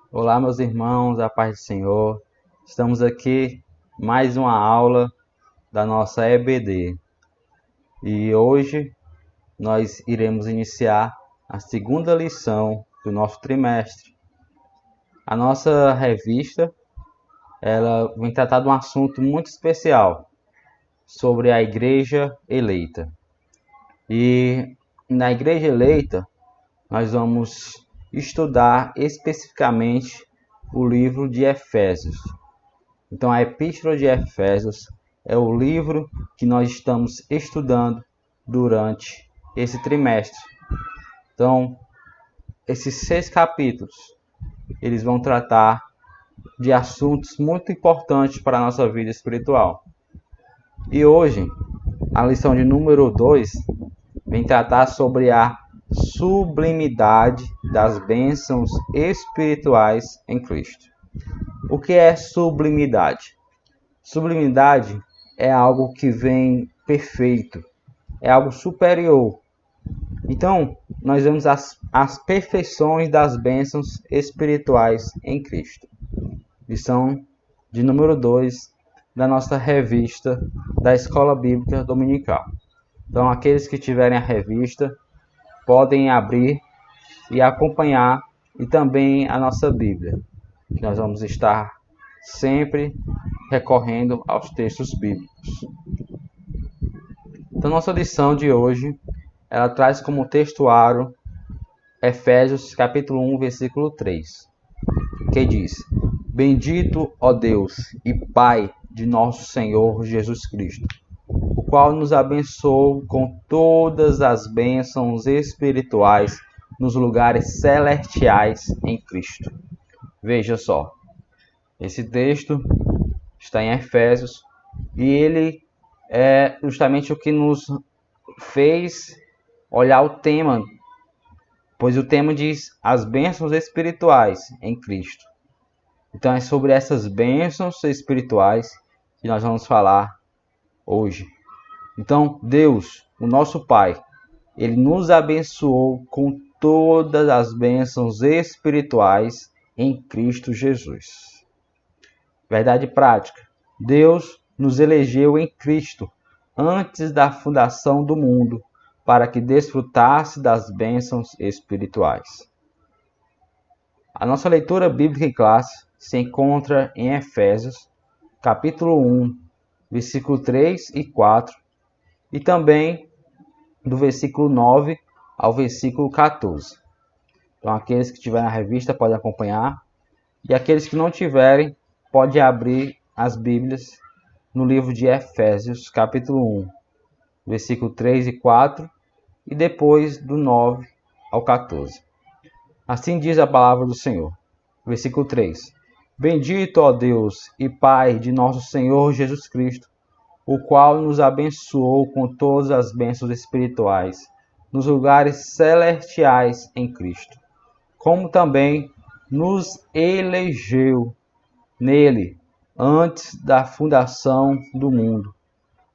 Olá, meus irmãos, a paz do Senhor. Estamos aqui mais uma aula da nossa EBD. E hoje nós iremos iniciar a segunda lição do nosso trimestre. A nossa revista, ela vem tratar de um assunto muito especial sobre a igreja eleita. E na igreja eleita, nós vamos estudar especificamente o livro de Efésios. Então, a Epístola de Efésios é o livro que nós estamos estudando durante esse trimestre. Então, esses 6 capítulos, eles vão tratar de assuntos muito importantes para a nossa vida espiritual. E hoje, a lição de número 2 vem tratar sobre a sublimidade das bênçãos espirituais em Cristo. O que é sublimidade? Sublimidade é algo que vem perfeito, é algo superior. Então, nós vemos as perfeições das bênçãos espirituais em Cristo. Lição de número 2 da nossa revista da Escola Bíblica Dominical. Então, aqueles que tiverem a revista podem abrir e acompanhar, e também a nossa Bíblia. Nós vamos estar sempre recorrendo aos textos bíblicos. Então, nossa lição de hoje, ela traz como textuário Efésios capítulo 1, versículo 3, que diz: Bendito, ó Deus e Pai de nosso Senhor Jesus Cristo, o qual nos abençoou com todas as bênçãos espirituais nos lugares celestiais em Cristo. Veja só, esse texto está em Efésios e ele é justamente o que nos fez olhar o tema, pois o tema diz as bênçãos espirituais em Cristo. Então é sobre essas bênçãos espirituais que nós vamos falar hoje. Então Deus, o nosso Pai, Ele nos abençoou com todas as bênçãos espirituais em Cristo Jesus. Verdade prática. Deus nos elegeu em Cristo antes da fundação do mundo para que desfrutasse das bênçãos espirituais. A nossa leitura bíblica em classe se encontra em Efésios, capítulo 1, versículo 3 e 4, e também do versículo 9 ao versículo 14. Então, aqueles que tiverem a revista podem acompanhar, e aqueles que não tiverem, podem abrir as Bíblias no livro de Efésios, capítulo 1, versículo 3 e 4, e depois do 9 ao 14. Assim diz a palavra do Senhor. Versículo 3. Bendito, ó Deus e Pai de nosso Senhor Jesus Cristo, o qual nos abençoou com todas as bênçãos espirituais nos lugares celestiais em Cristo, como também nos elegeu nele antes da fundação do mundo,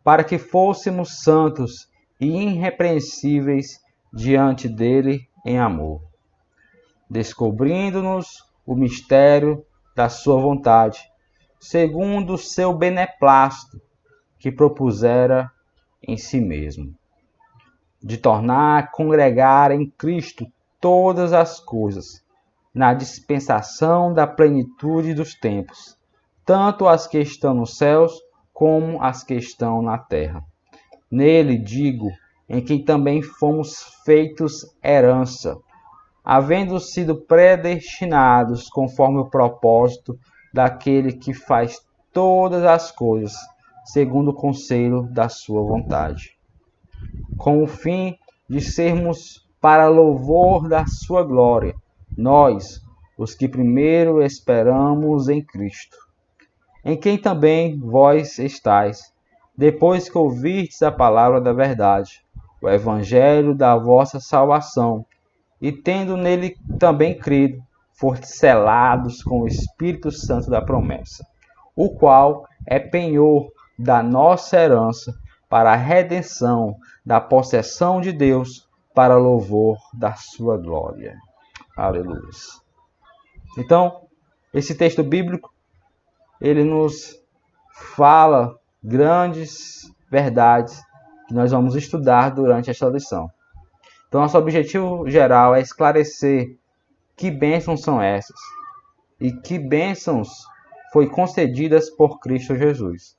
para que fôssemos santos e irrepreensíveis diante dele em amor, descobrindo-nos o mistério da sua vontade, segundo o seu beneplácito, que propusera em si mesmo, de tornar a congregar em Cristo todas as coisas, na dispensação da plenitude dos tempos, tanto as que estão nos céus, como as que estão na terra. Nele, digo, em quem também fomos feitos herança, havendo sido predestinados conforme o propósito daquele que faz todas as coisas, segundo o conselho da sua vontade, com o fim de sermos para louvor da sua glória, nós, os que primeiro esperamos em Cristo, em quem também vós estáis, depois que ouvistes a palavra da verdade, o evangelho da vossa salvação, e tendo nele também crido, fostes selados com o Espírito Santo da promessa, o qual é penhor da nossa herança para a redenção da possessão de Deus, para louvor da sua glória. Aleluia. Então, Esse texto bíblico, ele nos fala grandes verdades que nós vamos estudar durante esta lição. Então, nosso objetivo geral é esclarecer que bênçãos são essas e que bênçãos foi concedidas por Cristo Jesus.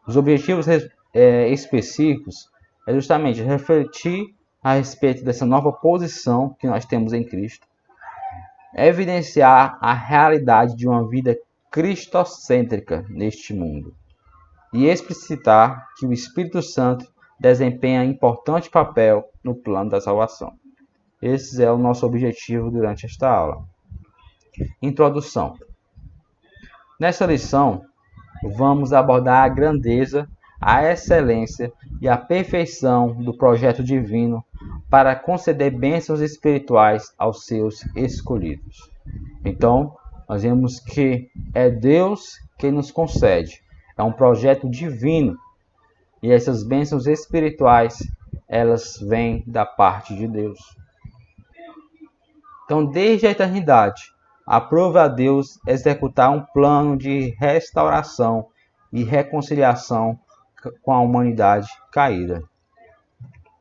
Os objetivos específicos é justamente refletir a respeito dessa nova posição que nós temos em Cristo, evidenciar a realidade de uma vida cristocêntrica neste mundo e explicitar que o Espírito Santo desempenha importante papel no plano da salvação. Esse é o nosso objetivo durante esta aula. Introdução. Nessa lição, vamos abordar a grandeza, a excelência e a perfeição do projeto divino para conceder bênçãos espirituais aos seus escolhidos. Então, nós vemos que é Deus quem nos concede. É um projeto divino. E essas bênçãos espirituais, elas vêm da parte de Deus. Então, desde a eternidade, aprove a Deus executar um plano de restauração e reconciliação com a humanidade caída.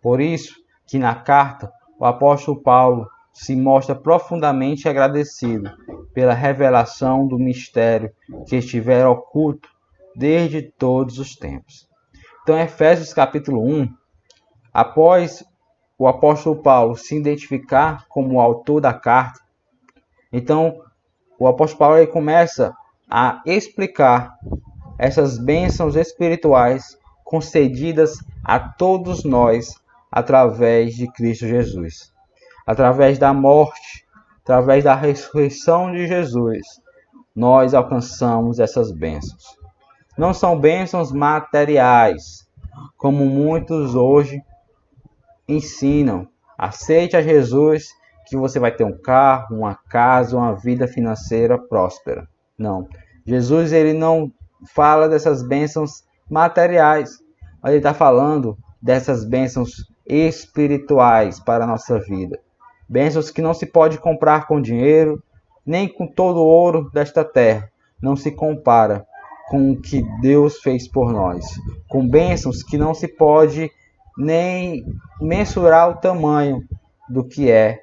Por isso que na carta, o apóstolo Paulo se mostra profundamente agradecido pela revelação do mistério que estivera oculto desde todos os tempos. Então, Efésios capítulo 1, após o apóstolo Paulo se identificar como o autor da carta, então o apóstolo Paulo ele começa a explicar essas bênçãos espirituais concedidas a todos nós através de Cristo Jesus. Através da morte, através da ressurreição de Jesus, nós alcançamos essas bênçãos. Não são bênçãos materiais, como muitos hoje ensinam. Aceite a Jesus que você vai ter um carro, uma casa, uma vida financeira próspera. Não. Jesus ele não fala dessas bênçãos materiais, mas ele está falando dessas bênçãos espirituais para a nossa vida. Bênçãos que não se pode comprar com dinheiro, nem com todo o ouro desta terra. Não se compara com o que Deus fez por nós. Com bênçãos que não se pode nem mensurar o tamanho do que é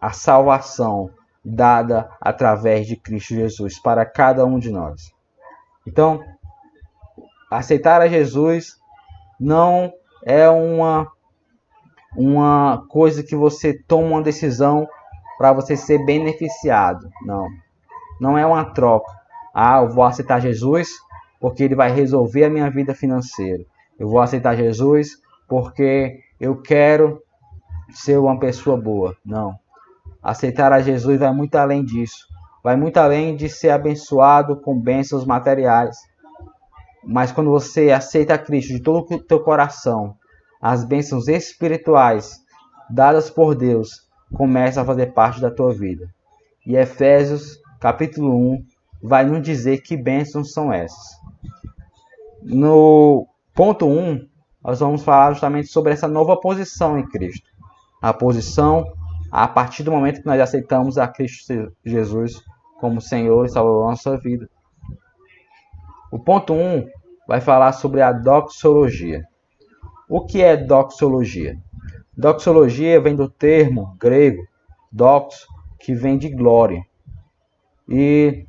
a salvação dada através de Cristo Jesus para cada um de nós. Então, aceitar a Jesus não é uma coisa que você toma uma decisão para você ser beneficiado. Não. Não é uma troca. Eu vou aceitar Jesus porque ele vai resolver a minha vida financeira. Eu vou aceitar Jesus porque eu quero ser uma pessoa boa. Não. Aceitar a Jesus vai muito além disso. Vai muito além de ser abençoado com bênçãos materiais. Mas quando você aceita a Cristo de todo o teu coração, as bênçãos espirituais dadas por Deus começam a fazer parte da tua vida. E Efésios capítulo 1 vai nos dizer que bênçãos são essas. No ponto 1, nós vamos falar justamente sobre essa nova posição em Cristo. A posição a partir do momento que nós aceitamos a Cristo Jesus como Senhor e Salvador da nossa vida. O ponto 1 vai falar sobre a doxologia. O que é doxologia? Doxologia vem do termo grego dox, que vem de glória. E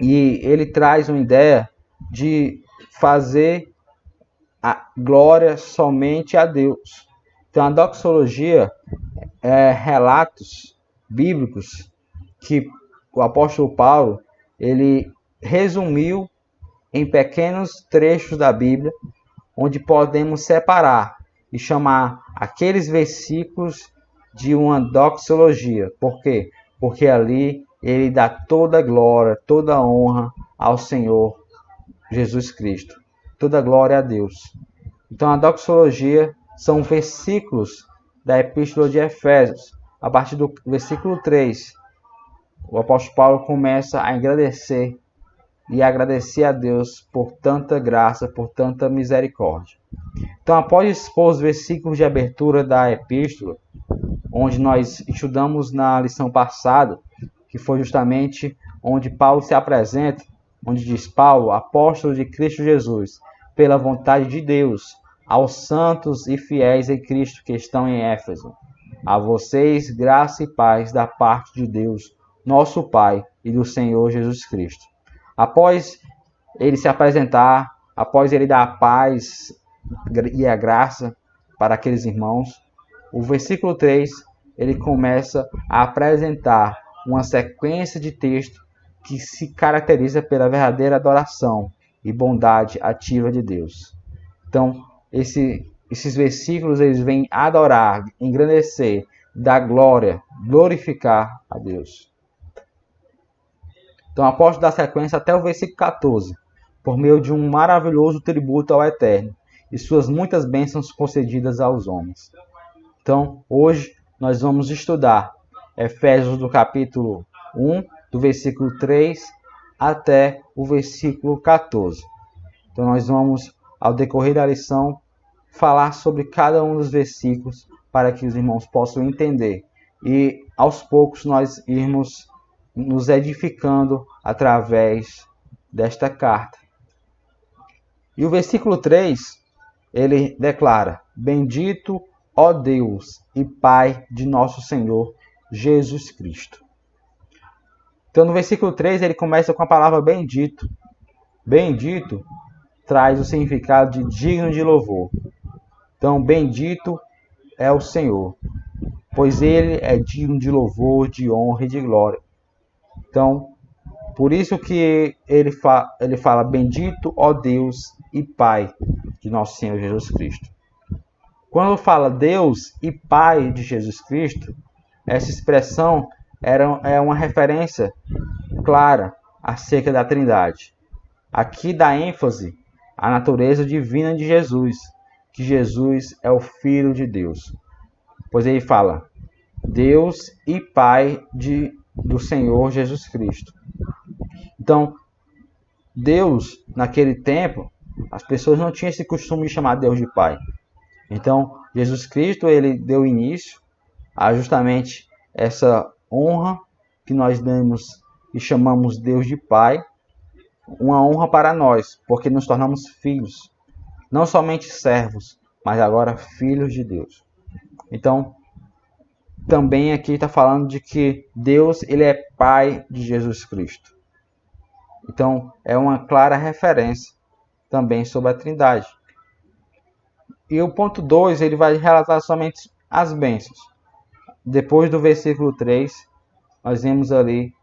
ele traz uma ideia de fazer a glória somente a Deus. Então a doxologia é relatos bíblicos que o apóstolo Paulo ele resumiu em pequenos trechos da Bíblia, onde podemos separar e chamar aqueles versículos de uma doxologia. Por quê? Porque ali ele dá toda a glória, toda a honra ao Senhor Jesus Cristo. Toda a glória a Deus. Então a doxologia são versículos da Epístola de Efésios. A partir do versículo 3, o apóstolo Paulo começa a agradecer a Deus por tanta graça, por tanta misericórdia. Então, após expor os versículos de abertura da Epístola, onde nós estudamos na lição passada, que foi justamente onde Paulo se apresenta, onde diz: Paulo, apóstolo de Cristo Jesus, pela vontade de Deus, aos santos e fiéis em Cristo que estão em Éfeso. A vocês, graça e paz da parte de Deus, nosso Pai, e do Senhor Jesus Cristo. Após ele se apresentar, após ele dar a paz e a graça para aqueles irmãos, o versículo 3, ele começa a apresentar uma sequência de texto que se caracteriza pela verdadeira adoração e bondade ativa de Deus. Então, esses versículos eles vêm adorar, engrandecer, dar glória, glorificar a Deus. Então, após dar sequência até o versículo 14, por meio de um maravilhoso tributo ao Eterno e suas muitas bênçãos concedidas aos homens. Então, hoje nós vamos estudar Efésios do capítulo 1, do versículo 3 até o versículo 14. Então, nós vamos, ao decorrer da lição, falar sobre cada um dos versículos para que os irmãos possam entender e, aos poucos, nós irmos nos edificando através desta carta. E o versículo 3, ele declara: Bendito, ó Deus e Pai de nosso Senhor Jesus Cristo. Então, no versículo 3, ele começa com a palavra bendito. Bendito traz o significado de digno de louvor. Então, bendito é o Senhor, pois ele é digno de louvor, de honra e de glória. Então, por isso que ele fala, bendito, ó Deus e Pai de nosso Senhor Jesus Cristo. Quando fala Deus e Pai de Jesus Cristo, essa expressão é uma referência clara acerca da Trindade. Aqui dá ênfase à natureza divina de Jesus, que Jesus é o Filho de Deus. Pois ele fala, Deus e Pai do Senhor Jesus Cristo. Então, Deus, naquele tempo, as pessoas não tinham esse costume de chamar Deus de Pai. Então, Jesus Cristo, ele deu início a justamente essa honra que nós damos e chamamos Deus de Pai, uma honra para nós, porque nos tornamos filhos, não somente servos, mas agora filhos de Deus. Então, também aqui está falando de que Deus, ele é Pai de Jesus Cristo. Então, é uma clara referência também sobre a Trindade. E o ponto 2, ele vai relatar somente as bênçãos. Depois do versículo 3, nós vemos ali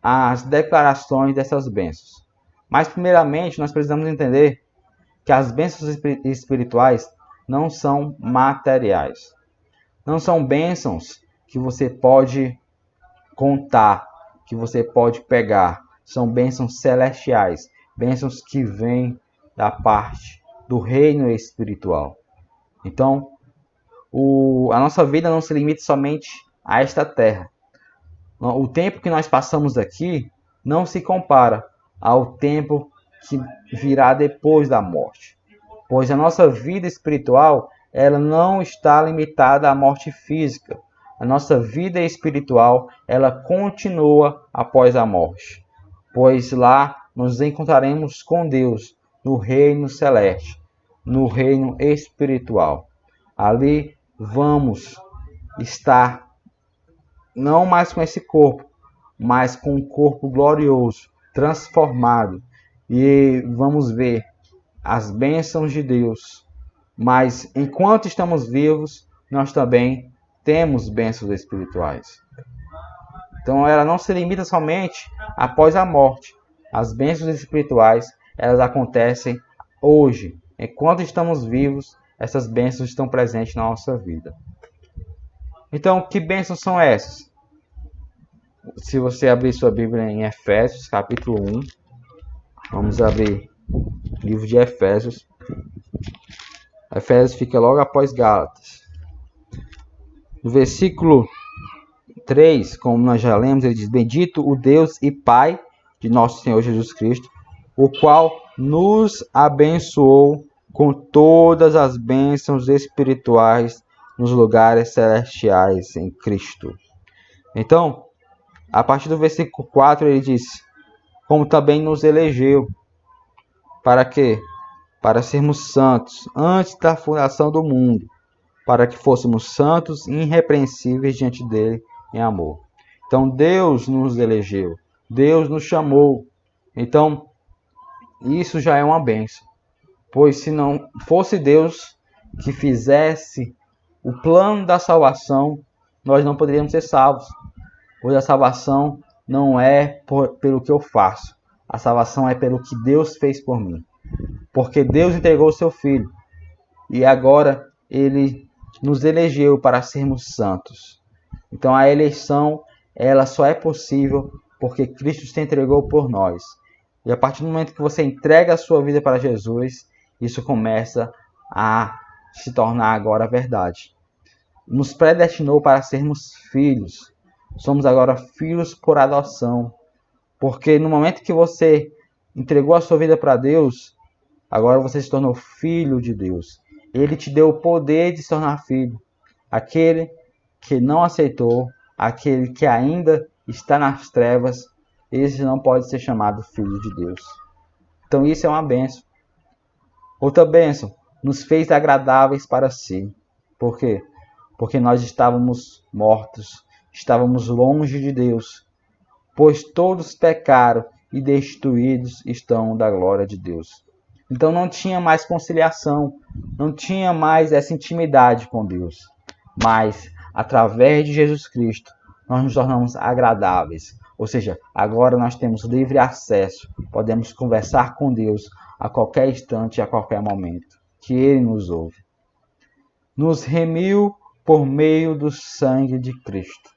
as declarações dessas bênçãos. Mas, primeiramente, nós precisamos entender que as bênçãos espirituais não são materiais. Não são bênçãos que você pode contar, que você pode pegar. São bênçãos celestiais, bênçãos que vêm da parte do reino espiritual. Então, a nossa vida não se limita somente a esta terra. O tempo que nós passamos aqui não se compara ao tempo que virá depois da morte. Pois a nossa vida espiritual, ela não está limitada à morte física. A nossa vida espiritual, ela continua após a morte. Pois lá nos encontraremos com Deus no reino celeste, no reino espiritual. Ali vamos estar não mais com esse corpo, mas com um corpo glorioso, transformado. E vamos ver as bênçãos de Deus. Mas enquanto estamos vivos, nós também temos bênçãos espirituais. Então ela não se limita somente após a morte. As bênçãos espirituais, elas acontecem hoje. Enquanto estamos vivos, essas bênçãos estão presentes na nossa vida. Então, que bênçãos são essas? Se você abrir sua Bíblia em Efésios, capítulo 1, vamos abrir o livro de Efésios. Efésios fica logo após Gálatas. No versículo 3, como nós já lemos, ele diz, Bendito o Deus e Pai de nosso Senhor Jesus Cristo, o qual nos abençoou com todas as bênçãos espirituais nos lugares celestiais em Cristo. Então, a partir do versículo 4 ele diz: como também nos elegeu. Para quê? Para sermos santos antes da fundação do mundo, para que fôssemos santos e irrepreensíveis diante dele em amor. Então Deus nos elegeu, Deus nos chamou. Então isso já é uma bênção, pois se não fosse Deus que fizesse o plano da salvação, nós não poderíamos ser salvos, pois a salvação não é pelo que eu faço, a salvação é pelo que Deus fez por mim, porque Deus entregou o seu Filho e agora Ele nos elegeu para sermos santos. Então a eleição, ela só é possível porque Cristo se entregou por nós. E a partir do momento que você entrega a sua vida para Jesus, isso começa a se tornar agora verdade. Nos predestinou para sermos filhos. Somos agora filhos por adoção. Porque no momento que você entregou a sua vida para Deus, agora você se tornou filho de Deus. Ele te deu o poder de se tornar filho. Aquele que não aceitou, aquele que ainda está nas trevas, esse não pode ser chamado filho de Deus. Então isso é uma bênção. Outra bênção, nos fez agradáveis para si. Por quê? Porque nós estávamos mortos, estávamos longe de Deus, pois todos pecaram e destituídos estão da glória de Deus. Então não tinha mais conciliação, não tinha mais essa intimidade com Deus. Mas, através de Jesus Cristo, nós nos tornamos agradáveis. Ou seja, agora nós temos livre acesso, podemos conversar com Deus a qualquer instante, a qualquer momento, que Ele nos ouve. Nos remiu por meio do sangue de Cristo.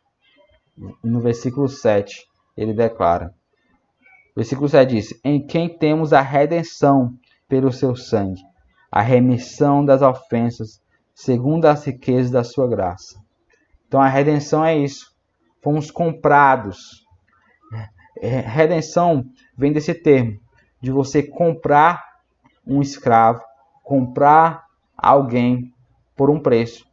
No versículo 7, ele declara. Versículo 7 diz: em quem temos a redenção pelo seu sangue, a remissão das ofensas, segundo as riquezas da sua graça. Então a redenção é isso. Fomos comprados. Redenção vem desse termo, de você comprar um escravo, comprar alguém por um preço.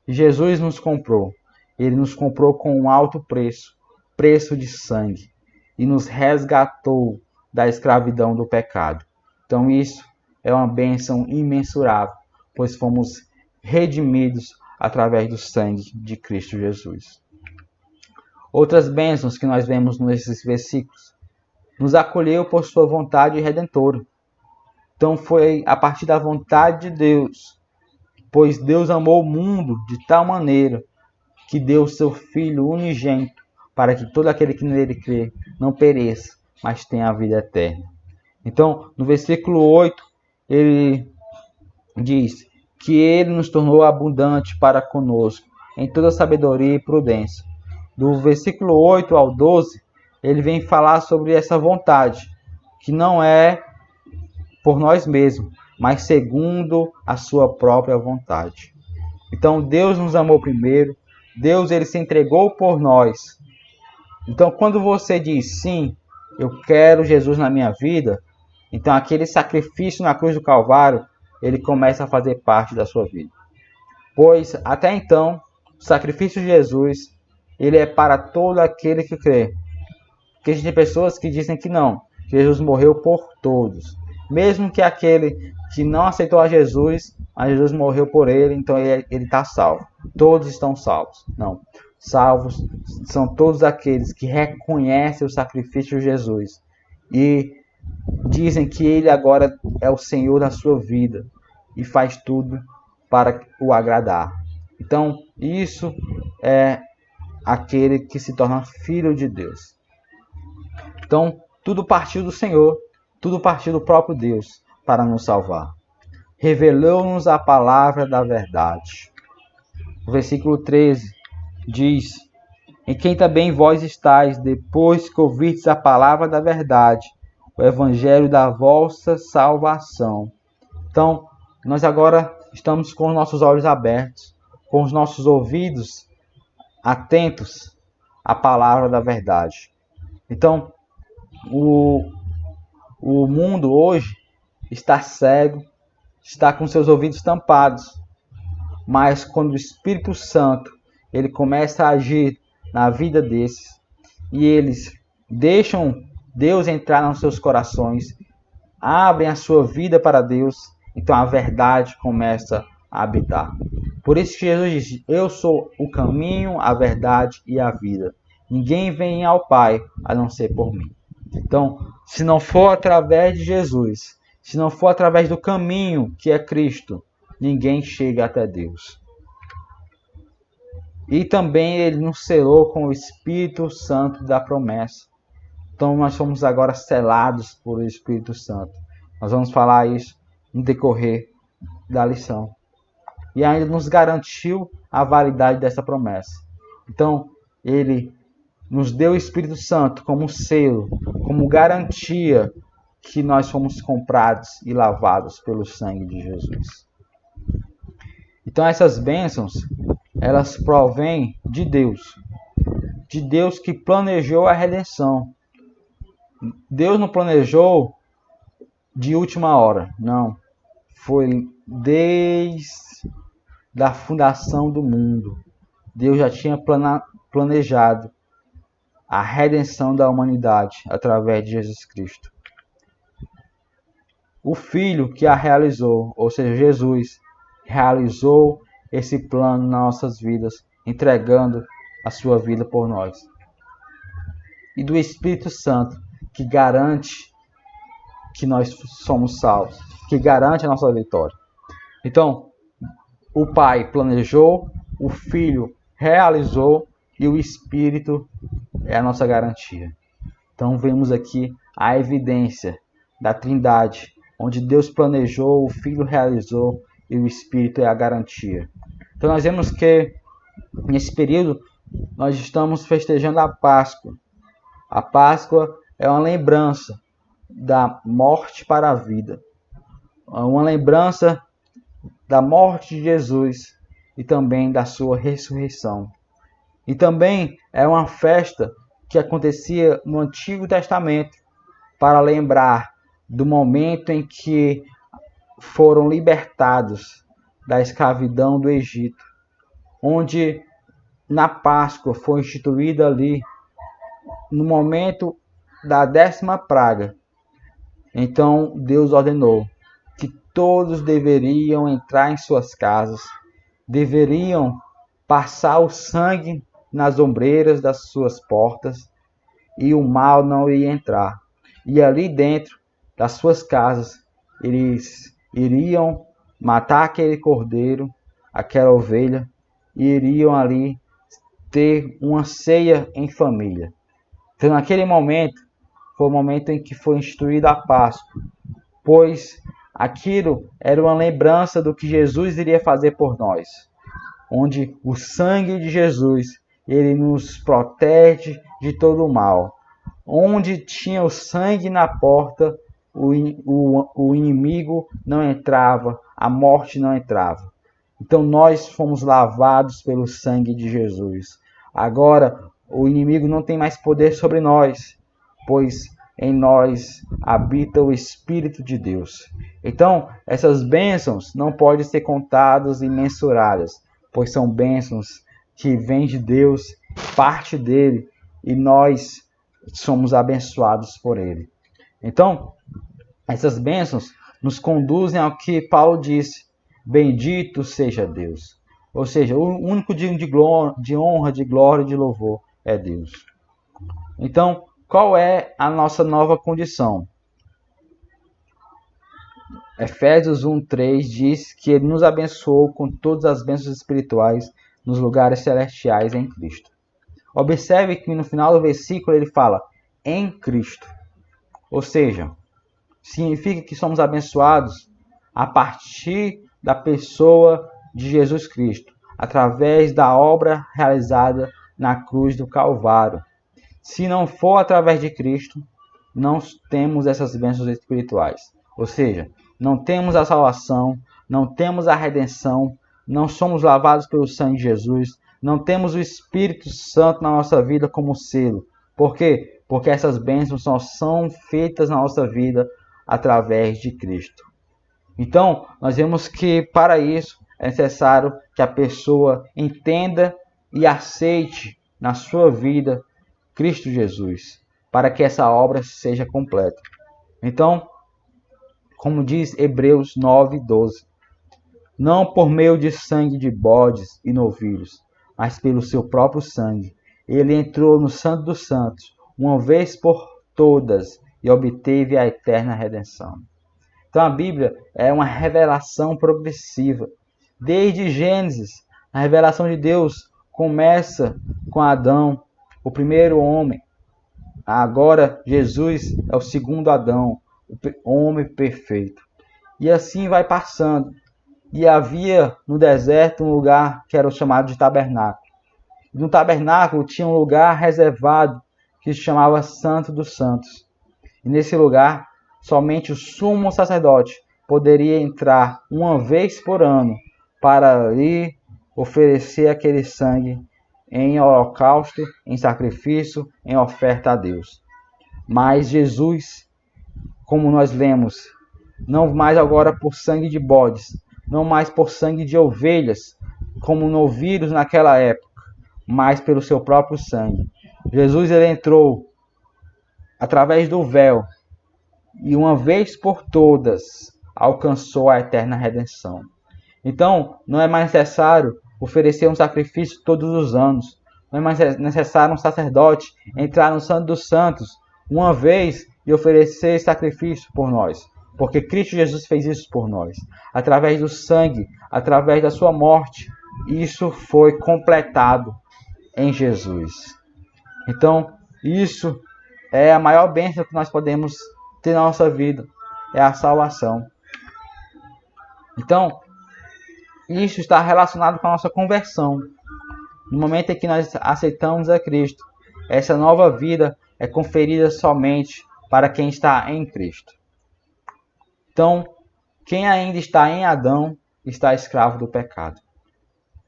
Jesus nos comprou. Ele nos comprou com um alto preço, preço de sangue, e nos resgatou da escravidão do pecado. Então isso é uma bênção imensurável, pois fomos redimidos através do sangue de Cristo Jesus. Outras bênçãos que nós vemos nesses versículos: nos acolheu por sua vontade redentora. Então foi a partir da vontade de Deus, pois Deus amou o mundo de tal maneira que deu seu Filho unigênito, para que todo aquele que nele crê não pereça, mas tenha a vida eterna. Então, no versículo 8, ele diz que ele nos tornou abundante para conosco, em toda sabedoria e prudência. Do versículo 8 ao 12, ele vem falar sobre essa vontade, que não é por nós mesmos, mas segundo a sua própria vontade. Então, Deus nos amou primeiro, Deus ele se entregou por nós. Então, quando você diz sim, eu quero Jesus na minha vida, então aquele sacrifício na cruz do Calvário, ele começa a fazer parte da sua vida. Pois, até então, o sacrifício de Jesus, ele é para todo aquele que crê. Porque existem pessoas que dizem que não, que Jesus morreu por todos. Mesmo que aquele que não aceitou a Jesus, mas Jesus morreu por ele, então ele está salvo. Todos estão salvos. Não. Salvos são todos aqueles que reconhecem o sacrifício de Jesus e dizem que ele agora é o Senhor da sua vida e faz tudo para o agradar. Então, isso é aquele que se torna filho de Deus. Então, tudo partiu do Senhor, tudo partiu do próprio Deus para nos salvar. Revelou-nos a palavra da verdade. O versículo 13 diz: em quem também vós estáis, depois que ouvistes a palavra da verdade, o evangelho da vossa salvação. Então, nós agora estamos com os nossos olhos abertos, com os nossos ouvidos atentos à palavra da verdade. Então, o mundo hoje está cego, está com seus ouvidos tampados, mas quando o Espírito Santo ele começa a agir na vida desses, e eles deixam Deus entrar nos seus corações, abrem a sua vida para Deus, então a verdade começa a habitar. Por isso que Jesus disse: eu sou o caminho, a verdade e a vida. Ninguém vem ao Pai a não ser por mim. Então, se não for através de Jesus, se não for através do caminho que é Cristo, ninguém chega até Deus. E também ele nos selou com o Espírito Santo da promessa. Então nós somos agora selados por o Espírito Santo. Nós vamos falar isso no decorrer da lição. E ainda nos garantiu a validade dessa promessa. Então, ele nos deu o Espírito Santo como selo, como garantia que nós fomos comprados e lavados pelo sangue de Jesus. Então, essas bênçãos, elas provêm de Deus que planejou a redenção. Deus não planejou de última hora, não. Foi desde a fundação do mundo. Deus já tinha planejado a redenção da humanidade através de Jesus Cristo. O Filho que a realizou, ou seja, Jesus, realizou esse plano nas nossas vidas, entregando a sua vida por nós. E do Espírito Santo, que garante que nós somos salvos, que garante a nossa vitória. Então, o Pai planejou, o Filho realizou e o Espírito é a nossa garantia. Então, vemos aqui a evidência da Trindade, onde Deus planejou, o Filho realizou e o Espírito é a garantia. Então, nós vemos que nesse período nós estamos festejando a Páscoa. A Páscoa é uma lembrança da morte para a vida. Uma lembrança da morte de Jesus e também da sua ressurreição. E também é uma festa que acontecia no Antigo Testamento para lembrar do momento em que foram libertados da escravidão do Egito, onde na Páscoa foi instituída ali no momento da 10ª praga. Então Deus ordenou que todos deveriam entrar em suas casas, deveriam passar o sangue nas ombreiras das suas portas e o mal não ia entrar. E ali dentro das suas casas eles iriam matar aquele cordeiro, aquela ovelha, e iriam ali ter uma ceia em família. Então naquele momento foi o momento em que foi instituída a Páscoa, pois aquilo era uma lembrança do que Jesus iria fazer por nós, onde o sangue de Jesus ele nos protege de todo o mal. Onde tinha o sangue na porta, o inimigo não entrava, a morte não entrava. Então nós fomos lavados pelo sangue de Jesus. Agora o inimigo não tem mais poder sobre nós, pois em nós habita o Espírito de Deus. Então essas bênçãos não podem ser contadas e mensuradas, pois são bênçãos que vêm de Deus, parte dele, e nós somos abençoados por ele. Então, essas bênçãos nos conduzem ao que Paulo disse: bendito seja Deus. Ou seja, o único digno de honra, de glória e de louvor é Deus. Então, qual é a nossa nova condição? Efésios 1:3 diz que ele nos abençoou com todas as bênçãos espirituais nos lugares celestiais em Cristo. Observe que no final do versículo ele fala em Cristo. Ou seja, significa que somos abençoados a partir da pessoa de Jesus Cristo, através da obra realizada na cruz do Calvário. Se não for através de Cristo, não temos essas bênçãos espirituais. Ou seja, não temos a salvação, não temos a redenção, não somos lavados pelo sangue de Jesus, não temos o Espírito Santo na nossa vida como selo. Por quê? Porque essas bênçãos só são feitas na nossa vida através de Cristo. Então, nós vemos que para isso é necessário que a pessoa entenda e aceite na sua vida Cristo Jesus, para que essa obra seja completa. Então, como diz Hebreus 9:12, não por meio de sangue de bodes e novilhos, mas pelo seu próprio sangue, ele entrou no Santo dos Santos, uma vez por todas, e obteve a eterna redenção. Então a Bíblia é uma revelação progressiva. Desde Gênesis, a revelação de Deus começa com Adão, o primeiro homem. Agora Jesus é o segundo Adão, o homem perfeito. E assim vai passando. E havia no deserto um lugar que era chamado de tabernáculo. No tabernáculo tinha um lugar reservado que se chamava Santo dos Santos. E nesse lugar, somente o sumo sacerdote poderia entrar uma vez por ano para ali oferecer aquele sangue em holocausto, em sacrifício, em oferta a Deus. Mas Jesus, como nós lemos, não mais agora por sangue de bodes, não mais por sangue de ovelhas, como novilhos naquela época, mas pelo seu próprio sangue. Jesus ele entrou através do véu e uma vez por todas alcançou a eterna redenção. Então, não é mais necessário oferecer um sacrifício todos os anos. Não é mais necessário um sacerdote entrar no Santo dos Santos uma vez e oferecer sacrifício por nós. Porque Cristo Jesus fez isso por nós. Através do sangue, através da sua morte, isso foi completado em Jesus. Então, isso é a maior bênção que nós podemos ter na nossa vida. É a salvação. Então, isso está relacionado com a nossa conversão. No momento em que nós aceitamos a Cristo, essa nova vida é conferida somente para quem está em Cristo. Então, quem ainda está em Adão está escravo do pecado.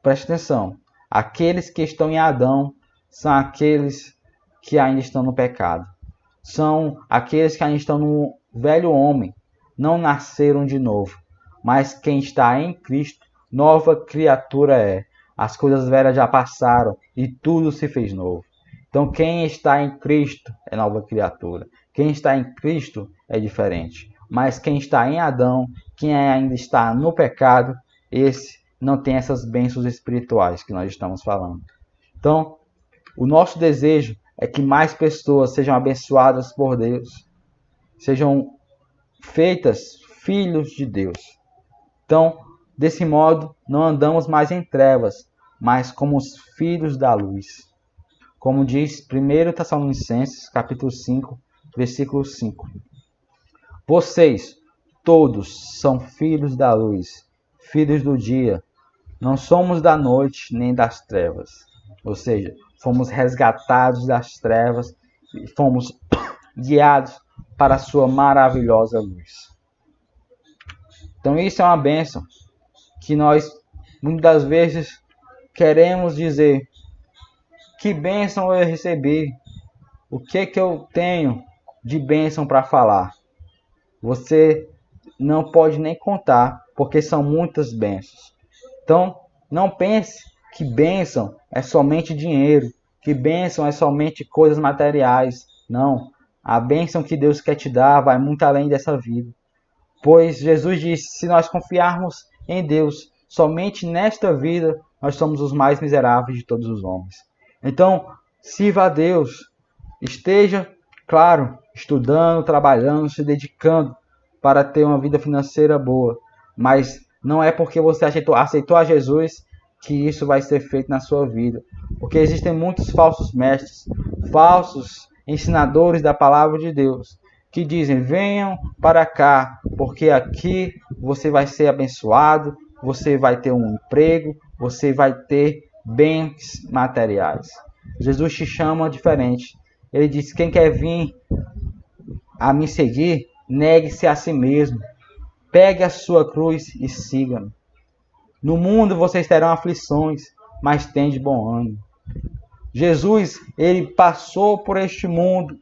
Preste atenção. Aqueles que estão em Adão são aqueles que ainda estão no pecado. São aqueles que ainda estão no velho homem. Não nasceram de novo. Mas quem está em Cristo, nova criatura é. As coisas velhas já passaram e tudo se fez novo. Então quem está em Cristo é nova criatura. Quem está em Cristo é diferente. Mas quem está em Adão, quem ainda está no pecado, esse não tem essas bênçãos espirituais que nós estamos falando. Então, o nosso desejo é que mais pessoas sejam abençoadas por Deus, sejam feitas filhos de Deus. Então, desse modo, não andamos mais em trevas, mas como os filhos da luz. Como diz 1 Tessalonicenses, capítulo 5, versículo 5. Vocês, todos, são filhos da luz, filhos do dia. Não somos da noite nem das trevas. Ou seja, fomos resgatados das trevas e fomos guiados para a sua maravilhosa luz. Então isso é uma bênção que nós, muitas das vezes, queremos dizer: que bênção eu recebi? O que eu tenho de bênção para falar? Você não pode nem contar, porque são muitas bênçãos. Então, não pense que bênção é somente dinheiro, que bênção é somente coisas materiais. Não, a bênção que Deus quer te dar vai muito além dessa vida. Pois Jesus disse, se nós confiarmos em Deus somente nesta vida, nós somos os mais miseráveis de todos os homens. Então, sirva a Deus, esteja, claro, estudando, trabalhando, se dedicando para ter uma vida financeira boa. Mas não é porque você aceitou a Jesus que isso vai ser feito na sua vida. Porque existem muitos falsos mestres, falsos ensinadores da palavra de Deus, que dizem, venham para cá, porque aqui você vai ser abençoado, você vai ter um emprego, você vai ter bens materiais. Jesus te chama diferente. Ele diz, quem quer vir a me seguir, negue-se a si mesmo. Pegue a sua cruz e siga-me. No mundo vocês terão aflições, mas tende bom ânimo. Jesus, ele passou por este mundo.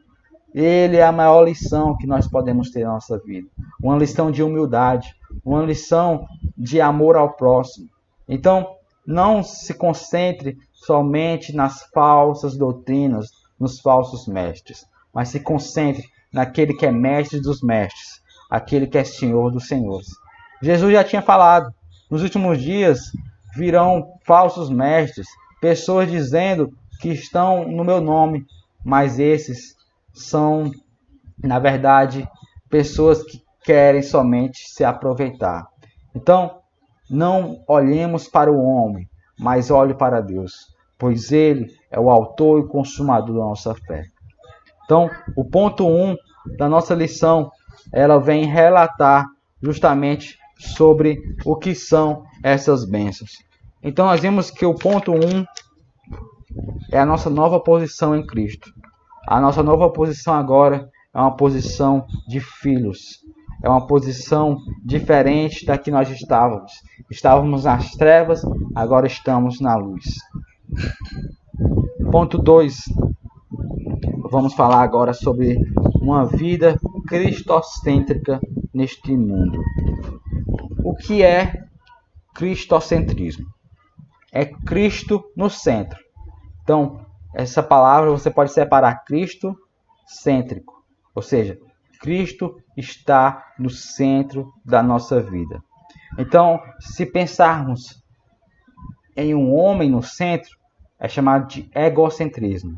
Ele é a maior lição que nós podemos ter na nossa vida. Uma lição de humildade, uma lição de amor ao próximo. Então, não se concentre somente nas falsas doutrinas, nos falsos mestres, mas se concentre naquele que é mestre dos mestres, aquele que é Senhor dos senhores. Jesus já tinha falado, nos últimos dias virão falsos mestres, pessoas dizendo que estão no meu nome, mas esses são, na verdade, pessoas que querem somente se aproveitar. Então, não olhemos para o homem, mas olhe para Deus, pois Ele é o autor e consumador da nossa fé. Então, o ponto 1 da nossa lição, ela vem relatar justamente sobre o que são essas bênçãos. Então, nós vimos que o ponto 1 é a nossa nova posição em Cristo. A nossa nova posição agora é uma posição de filhos. É uma posição diferente da que nós estávamos. Estávamos nas trevas, agora estamos na luz. Ponto 2. Vamos falar agora sobre uma vida cristocêntrica neste mundo. O que é cristocentrismo? É Cristo no centro. Então, essa palavra você pode separar Cristo cêntrico, ou seja, Cristo está no centro da nossa vida. Então, se pensarmos em um homem no centro, é chamado de egocentrismo.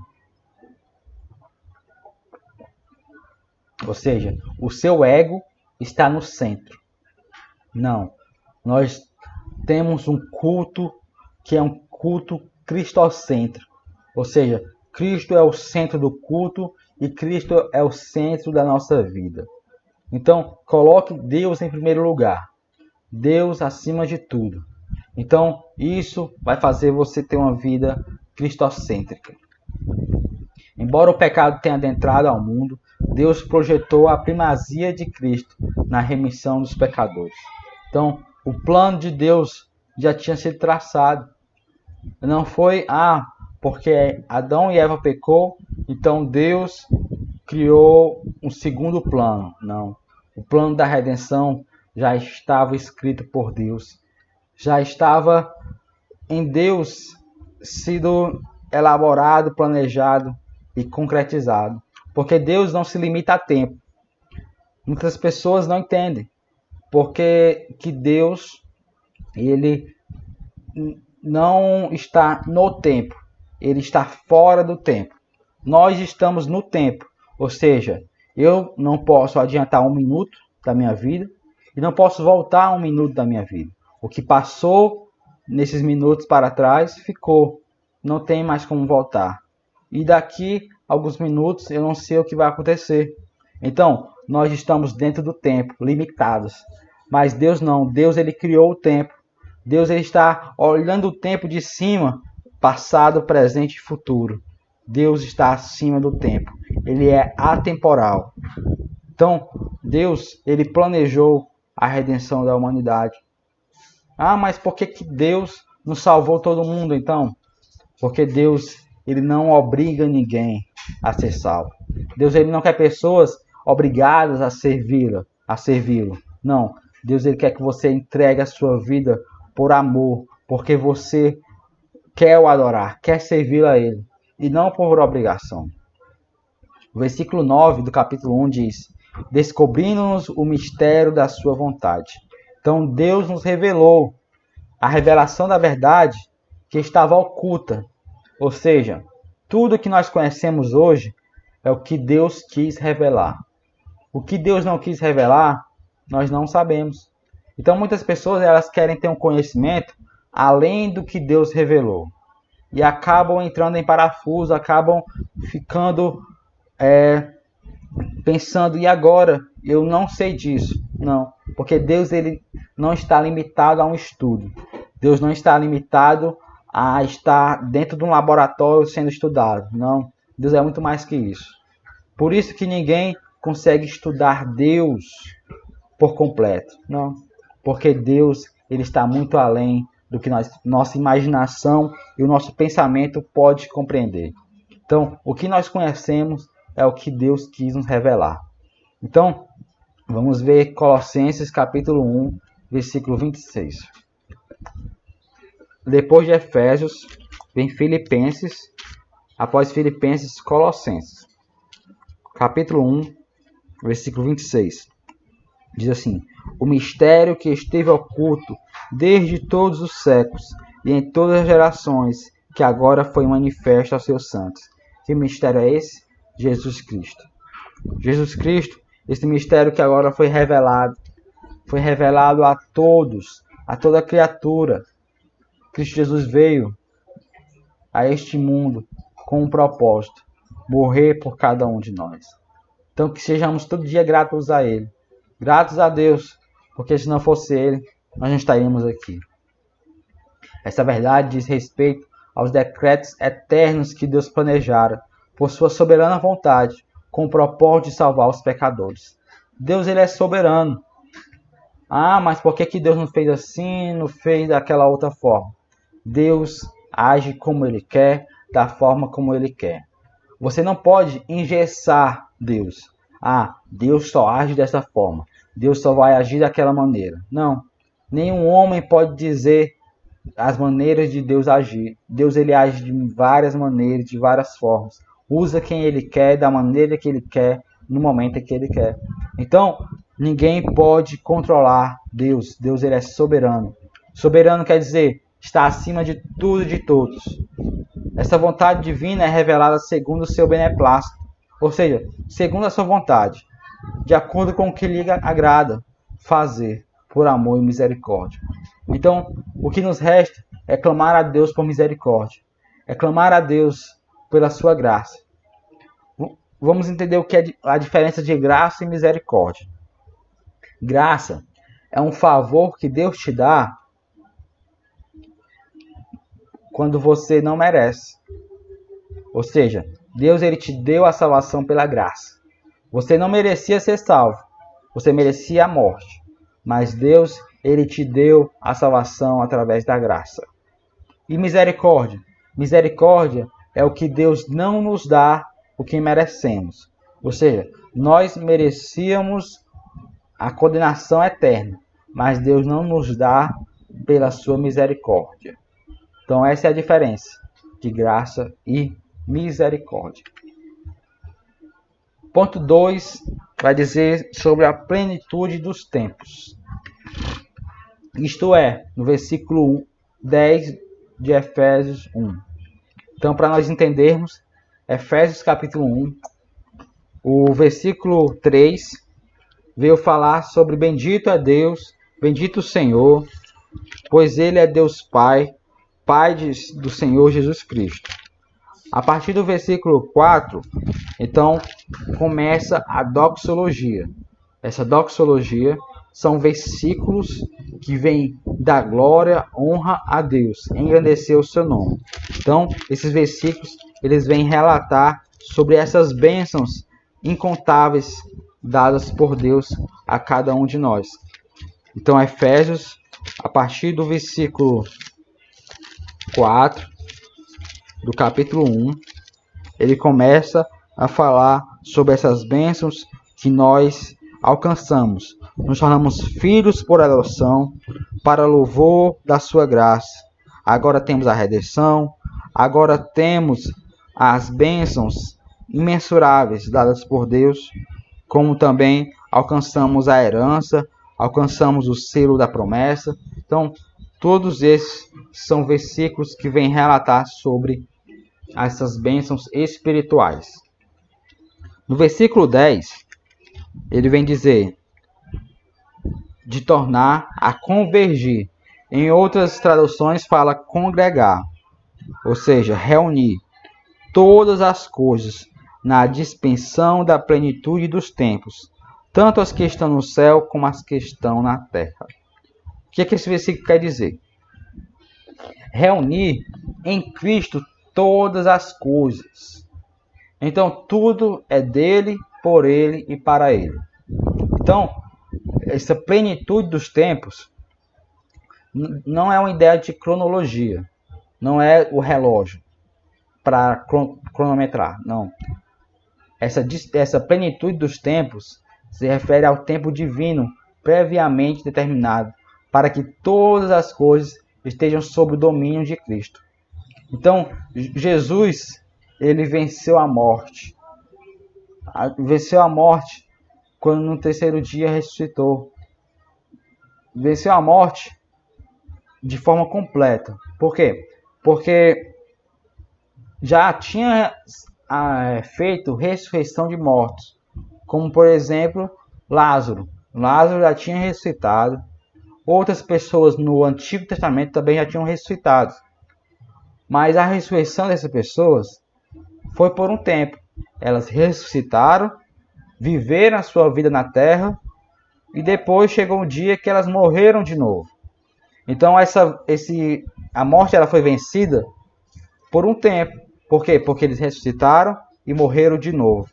Ou seja, o seu ego está no centro. Não, nós temos um culto que é um culto cristocêntrico. Ou seja, Cristo é o centro do culto e Cristo é o centro da nossa vida. Então, coloque Deus em primeiro lugar. Deus acima de tudo. Então, isso vai fazer você ter uma vida cristocêntrica. Embora o pecado tenha adentrado ao mundo, Deus projetou a primazia de Cristo na remissão dos pecadores. Então, o plano de Deus já tinha sido traçado. Não foi, porque Adão e Eva pecou, então Deus criou um segundo plano. Não. O plano da redenção já estava escrito por Deus. Já estava em Deus sido elaborado, planejado e concretizado. Porque Deus não se limita a tempo. Muitas pessoas não entendem. Porque que Deus, ele não está no tempo. Ele está fora do tempo. Nós estamos no tempo. Ou seja, eu não posso adiantar 1 minuto da minha vida e não posso voltar 1 minuto da minha vida. O que passou nesses minutos para trás ficou. Não tem mais como voltar. E daqui a alguns minutos eu não sei o que vai acontecer. Então, nós estamos dentro do tempo, limitados. Mas Deus não. Deus, ele criou o tempo. Deus, ele está olhando o tempo de cima, passado, presente e futuro. Deus está acima do tempo. Ele é atemporal. Então, Deus, ele planejou a redenção da humanidade. Mas por que Deus não salvou todo mundo, então? Porque Deus, ele não obriga ninguém a ser salvo. Deus, ele não quer pessoas obrigadas a servi-lo. Não. Deus, ele quer que você entregue a sua vida por amor, porque você quer o adorar, quer servi-lo a ele, e não por obrigação. O versículo 9 do capítulo 1 diz: descobrindo-nos o mistério da sua vontade. Então Deus nos revelou a revelação da verdade que estava oculta. Ou seja, tudo que nós conhecemos hoje é o que Deus quis revelar. O que Deus não quis revelar, nós não sabemos. Então muitas pessoas, elas querem ter um conhecimento além do que Deus revelou. E acabam entrando em parafuso, acabam ficando pensando, e agora? Eu não sei disso. Não, porque Deus, ele não está limitado a um estudo. Deus não está limitado a estar dentro de um laboratório sendo estudado. Não, Deus é muito mais que isso. Por isso que ninguém consegue estudar Deus por completo. Não, porque Deus, ele está muito além do que nossa imaginação e o nosso pensamento pode compreender. Então, o que nós conhecemos é o que Deus quis nos revelar. Então, vamos ver Colossenses capítulo 1, versículo 26. Depois de Efésios, vem Filipenses, após Filipenses, Colossenses. Capítulo 1, versículo 26. Diz assim: o mistério que esteve oculto desde todos os séculos e em todas as gerações, que agora foi manifesto aos seus santos. Que mistério é esse? Jesus Cristo. Jesus Cristo, esse mistério que agora foi revelado a todos, a toda criatura. Cristo Jesus veio a este mundo com um propósito: morrer por cada um de nós. Então que sejamos todo dia gratos a Ele. Gratos a Deus, porque se não fosse Ele, nós não estaríamos aqui. Essa verdade diz respeito aos decretos eternos que Deus planejara, por sua soberana vontade, com o propósito de salvar os pecadores. Deus, Ele é soberano. Mas por que Deus não fez assim, não fez daquela outra forma? Deus age como Ele quer, da forma como Ele quer. Você não pode engessar Deus. Deus só age dessa forma. Deus só vai agir daquela maneira. Não. Nenhum homem pode dizer as maneiras de Deus agir. Deus, Ele age de várias maneiras, de várias formas. Usa quem Ele quer, da maneira que Ele quer, no momento que Ele quer. Então, ninguém pode controlar Deus. Deus, Ele é soberano. Soberano quer dizer, está acima de tudo e de todos. Essa vontade divina é revelada segundo o seu beneplácito. Ou seja, segundo a sua vontade, de acordo com o que lhe agrada fazer, por amor e misericórdia. Então, o que nos resta é clamar a Deus por misericórdia. É clamar a Deus pela sua graça. Vamos entender o que é a diferença de graça e misericórdia. Graça é um favor que Deus te dá quando você não merece. Ou seja, Deus, Ele te deu a salvação pela graça. Você não merecia ser salvo. Você merecia a morte. Mas Deus, Ele te deu a salvação através da graça. E misericórdia? Misericórdia é o que Deus não nos dá o que merecemos. Ou seja, nós merecíamos a condenação eterna. Mas Deus não nos dá pela sua misericórdia. Então essa é a diferença de graça e misericórdia. Ponto 2 vai dizer sobre a plenitude dos tempos. Isto é, no versículo 10 de Efésios 1. Então, para nós entendermos, Efésios capítulo 1, o versículo 3, veio falar sobre bendito é Deus, bendito o Senhor, pois Ele é Deus Pai, Pai do Senhor Jesus Cristo. A partir do versículo 4, então, começa a doxologia. Essa doxologia são versículos que vêm da glória, honra a Deus, engrandecer o seu nome. Então, esses versículos, eles vêm relatar sobre essas bênçãos incontáveis dadas por Deus a cada um de nós. Então, Efésios, a partir do versículo 4, do capítulo 1, ele começa a falar sobre essas bênçãos que nós alcançamos. Nos tornamos filhos por adoção, para louvor da sua graça. Agora temos a redenção, agora temos as bênçãos imensuráveis dadas por Deus, como também alcançamos a herança, alcançamos o selo da promessa. Então, todos esses são versículos que vêm relatar sobre essas bênçãos espirituais. No versículo 10, ele vem dizer de tornar a convergir. Em outras traduções fala congregar, ou seja, reunir todas as coisas na dispensão da plenitude dos tempos, tanto as que estão no céu como as que estão na terra. O que é que esse versículo quer dizer? Reunir em Cristo todas as coisas. Então, tudo é dele, por ele e para ele. Então, essa plenitude dos tempos não é uma ideia de cronologia. Não é o relógio para cronometrar. Não. Essa plenitude dos tempos se refere ao tempo divino previamente determinado para que todas as coisas estejam sob o domínio de Cristo. Então, Jesus, ele venceu a morte. Venceu a morte quando no terceiro dia ressuscitou. Venceu a morte de forma completa. Por quê? Porque já tinha feito ressurreição de mortos. Como, por exemplo, Lázaro. Lázaro já tinha ressuscitado. Outras pessoas no Antigo Testamento também já tinham ressuscitado. Mas a ressurreição dessas pessoas foi por um tempo. Elas ressuscitaram, viveram a sua vida na terra e depois chegou um dia que elas morreram de novo. Então a morte ela foi vencida por um tempo. Por quê? Porque eles ressuscitaram e morreram de novo.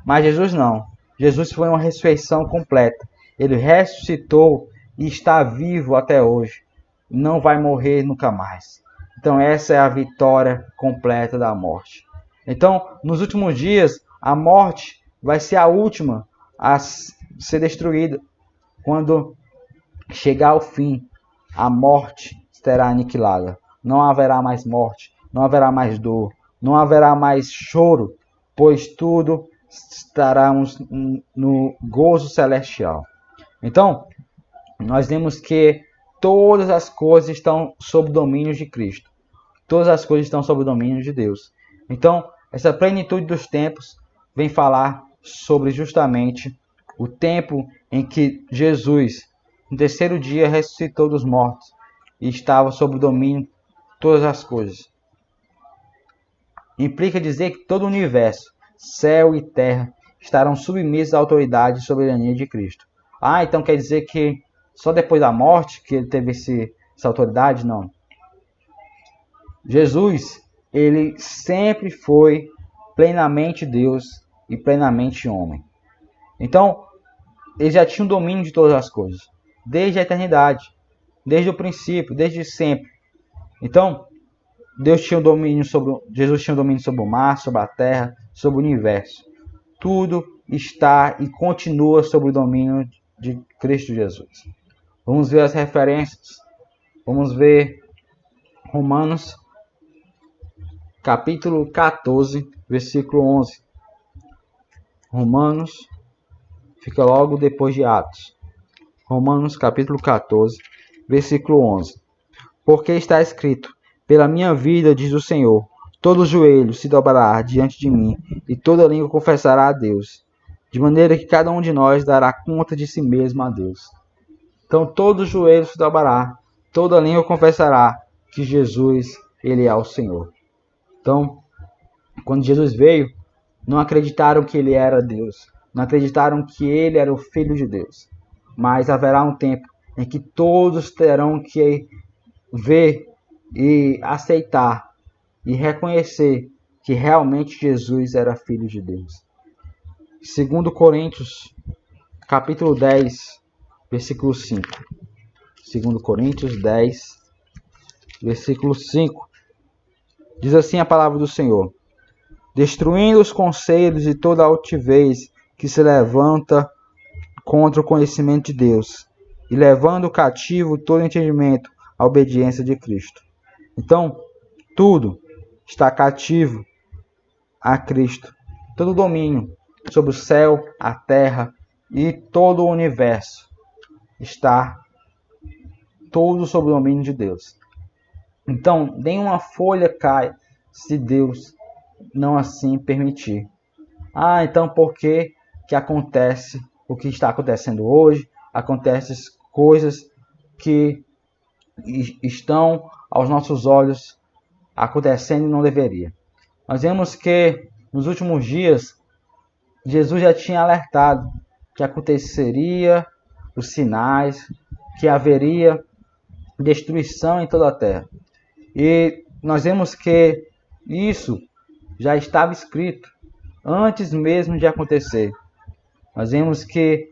Mas Jesus não. Jesus foi uma ressurreição completa. Ele ressuscitou e está vivo até hoje. Não vai morrer nunca mais. Então essa é a vitória completa da morte. Então, nos últimos dias, a morte vai ser a última a ser destruída. Quando chegar ao fim, a morte será aniquilada. Não haverá mais morte, não haverá mais dor, não haverá mais choro, pois tudo estaremos no gozo celestial. Então, nós vemos que todas as coisas estão sob o domínio de Cristo. Todas as coisas estão sob o domínio de Deus. Então, essa plenitude dos tempos vem falar sobre justamente o tempo em que Jesus, no terceiro dia, ressuscitou dos mortos e estava sob o domínio de todas as coisas. Implica dizer que todo o universo, céu e terra, estarão submissos à autoridade e soberania de Cristo. Então quer dizer que só depois da morte que ele teve essa autoridade? Não. Jesus, ele sempre foi plenamente Deus e plenamente homem. Então, ele já tinha o domínio de todas as coisas, desde a eternidade, desde o princípio, desde sempre. Então, Jesus tinha o domínio sobre o mar, sobre a terra, sobre o universo. Tudo está e continua sob o domínio de Cristo Jesus. Vamos ver as referências. Vamos ver Romanos capítulo 14, versículo 11. Romanos fica logo depois de Atos. Romanos capítulo 14, versículo 11. Porque está escrito: pela minha vida, diz o Senhor, todo joelho se dobrará diante de mim, e toda língua confessará a Deus, de maneira que cada um de nós dará conta de si mesmo a Deus. Então todo joelho se dobrará, toda língua confessará que Jesus, ele é o Senhor. Então, quando Jesus veio, não acreditaram que ele era Deus, não acreditaram que ele era o Filho de Deus. Mas haverá um tempo em que todos terão que ver e aceitar e reconhecer que realmente Jesus era Filho de Deus. 2 Coríntios, capítulo 10, versículo 5. 2 Coríntios 10, versículo 5. Diz assim a palavra do Senhor: destruindo os conselhos e toda altivez que se levanta contra o conhecimento de Deus, e levando cativo todo entendimento à obediência de Cristo. Então, tudo está cativo a Cristo. Todo o domínio sobre o céu, a terra e todo o universo está todo sob o domínio de Deus. Então, nenhuma folha cai se Deus não assim permitir. Então por que acontece o que está acontecendo hoje? Acontecem coisas que estão aos nossos olhos acontecendo e não deveria. Nós vemos que nos últimos dias Jesus já tinha alertado que aconteceria os sinais, que haveria destruição em toda a terra. E nós vemos que isso já estava escrito antes mesmo de acontecer. Nós vemos que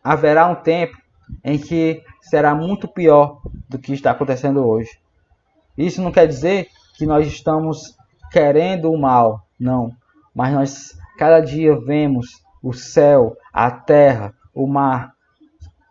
haverá um tempo em que será muito pior do que está acontecendo hoje. Isso não quer dizer que nós estamos querendo o mal, não. Mas nós cada dia vemos o céu, a terra, o mar,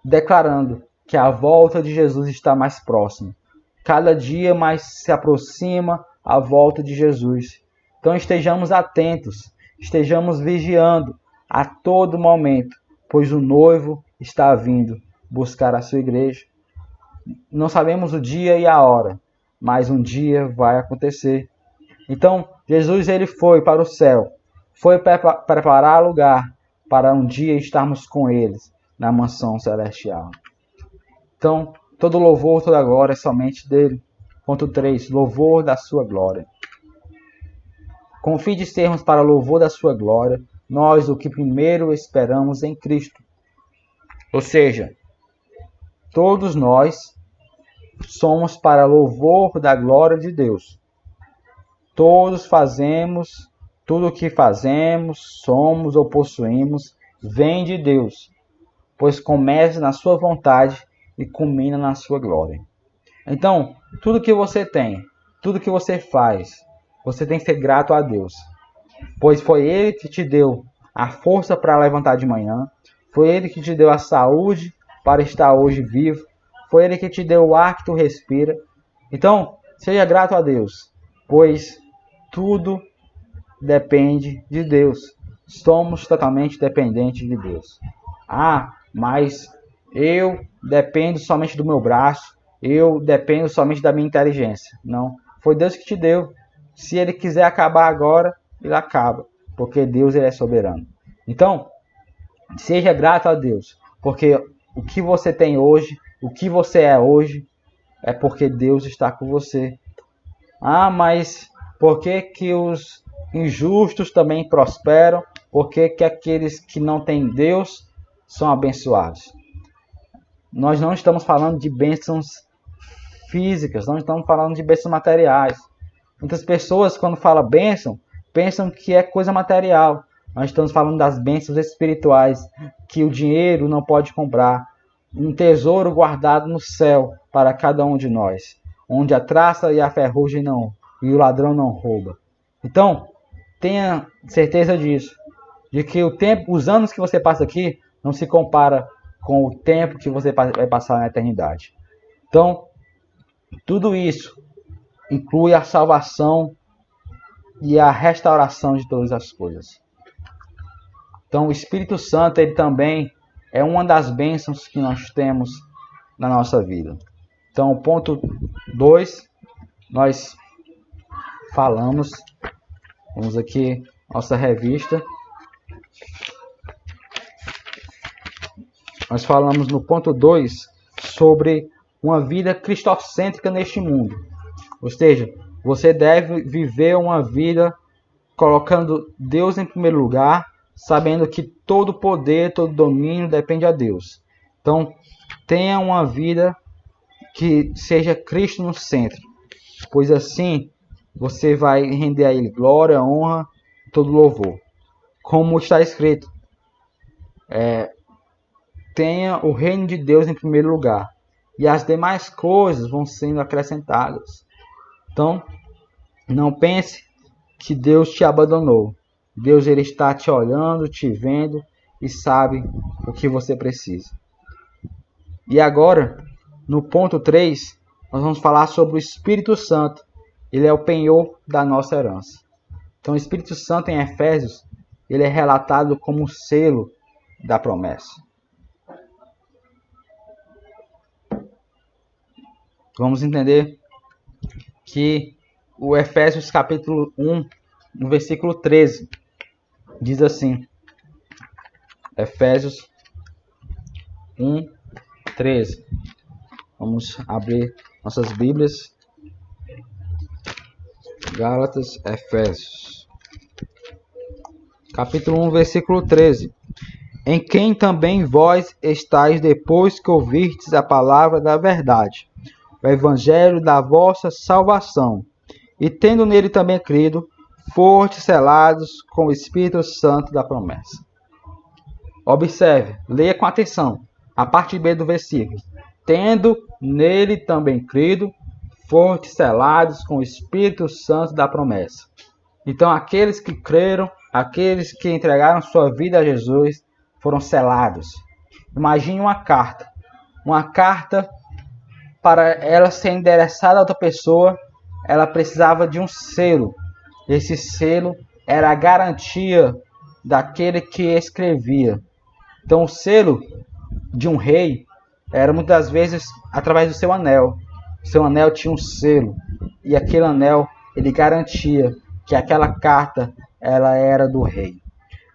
declarando que a volta de Jesus está mais próxima. Cada dia mais se aproxima a volta de Jesus. Então estejamos atentos, estejamos vigiando a todo momento, pois o noivo está vindo buscar a sua igreja. Não sabemos o dia e a hora, mas um dia vai acontecer. Então, Jesus ele foi para o céu, foi preparar lugar para um dia estarmos com eles na mansão celestial. Então, todo louvor, toda glória é somente dele. Ponto 3. Louvor da sua glória. Com o fim de sermos para louvor da sua glória, nós o que primeiro esperamos em Cristo. Ou seja, todos nós somos para louvor da glória de Deus. Todos fazemos, tudo o que fazemos, somos ou possuímos, vem de Deus, pois começa na sua vontade e culmina na sua glória. Então, tudo que você tem, tudo que você faz, você tem que ser grato a Deus, pois foi Ele que te deu a força para levantar de manhã, foi Ele que te deu a saúde para estar hoje vivo, foi Ele que te deu o ar que tu respira. Então, seja grato a Deus, pois tudo depende de Deus. Somos totalmente dependentes de Deus. Ah, mas eu dependo somente do meu braço, eu dependo somente da minha inteligência. Não, foi Deus que te deu. Se Ele quiser acabar agora, Ele acaba, porque Deus ele é soberano. Então, seja grato a Deus, porque o que você tem hoje, o que você é hoje, é porque Deus está com você. Ah, mas por que os injustos também prosperam? Por que aqueles que não têm Deus são abençoados? Nós não estamos falando de bênçãos físicas, não estamos falando de bênçãos materiais. Muitas pessoas, quando falam bênção, pensam que é coisa material. Nós estamos falando das bênçãos espirituais, que o dinheiro não pode comprar. Um tesouro guardado no céu para cada um de nós, onde a traça e a ferrugem não, e o ladrão não rouba. Então, tenha certeza disso, de que o tempo, os anos que você passa aqui não se compara com o tempo que você vai passar na eternidade. Então, tudo isso inclui a salvação e a restauração de todas as coisas. Então, o Espírito Santo, ele também é uma das bênçãos que nós temos na nossa vida. Então, o ponto 2, nós falamos, vamos aqui, nossa revista. Nós falamos no ponto 2 sobre uma vida cristocêntrica neste mundo. Ou seja, você deve viver uma vida colocando Deus em primeiro lugar, sabendo que todo poder, todo domínio depende a Deus. Então, tenha uma vida que seja Cristo no centro, pois assim você vai render a Ele glória, honra, todo louvor. Como está escrito, tenha o reino de Deus em primeiro lugar, e as demais coisas vão sendo acrescentadas. Então, não pense que Deus te abandonou. Deus ele está te olhando, te vendo e sabe o que você precisa. E agora, no ponto 3, nós vamos falar sobre o Espírito Santo. Ele é o penhor da nossa herança. Então, o Espírito Santo em Efésios, ele é relatado como o selo da promessa. Vamos entender que o Efésios capítulo 1, no versículo 13, diz assim, Efésios 1, 13. Vamos abrir nossas Bíblias. Gálatas, Efésios. Capítulo 1, versículo 13. Em quem também vós estáis depois que ouvistes a palavra da verdade, o evangelho da vossa salvação, e tendo nele também crido, fostes selados com o Espírito Santo da promessa. Observe, leia com atenção a parte B do versículo. Tendo nele também crido, fostes selados com o Espírito Santo da promessa. Então, aqueles que creram, aqueles que entregaram sua vida a Jesus, foram selados. Imagine uma carta. Uma carta, para ela ser endereçada a outra pessoa, ela precisava de um selo. Esse selo era a garantia daquele que escrevia. Então, o selo de um rei era muitas vezes através do seu anel. O seu anel tinha um selo, e aquele anel ele garantia que aquela carta ela era do rei.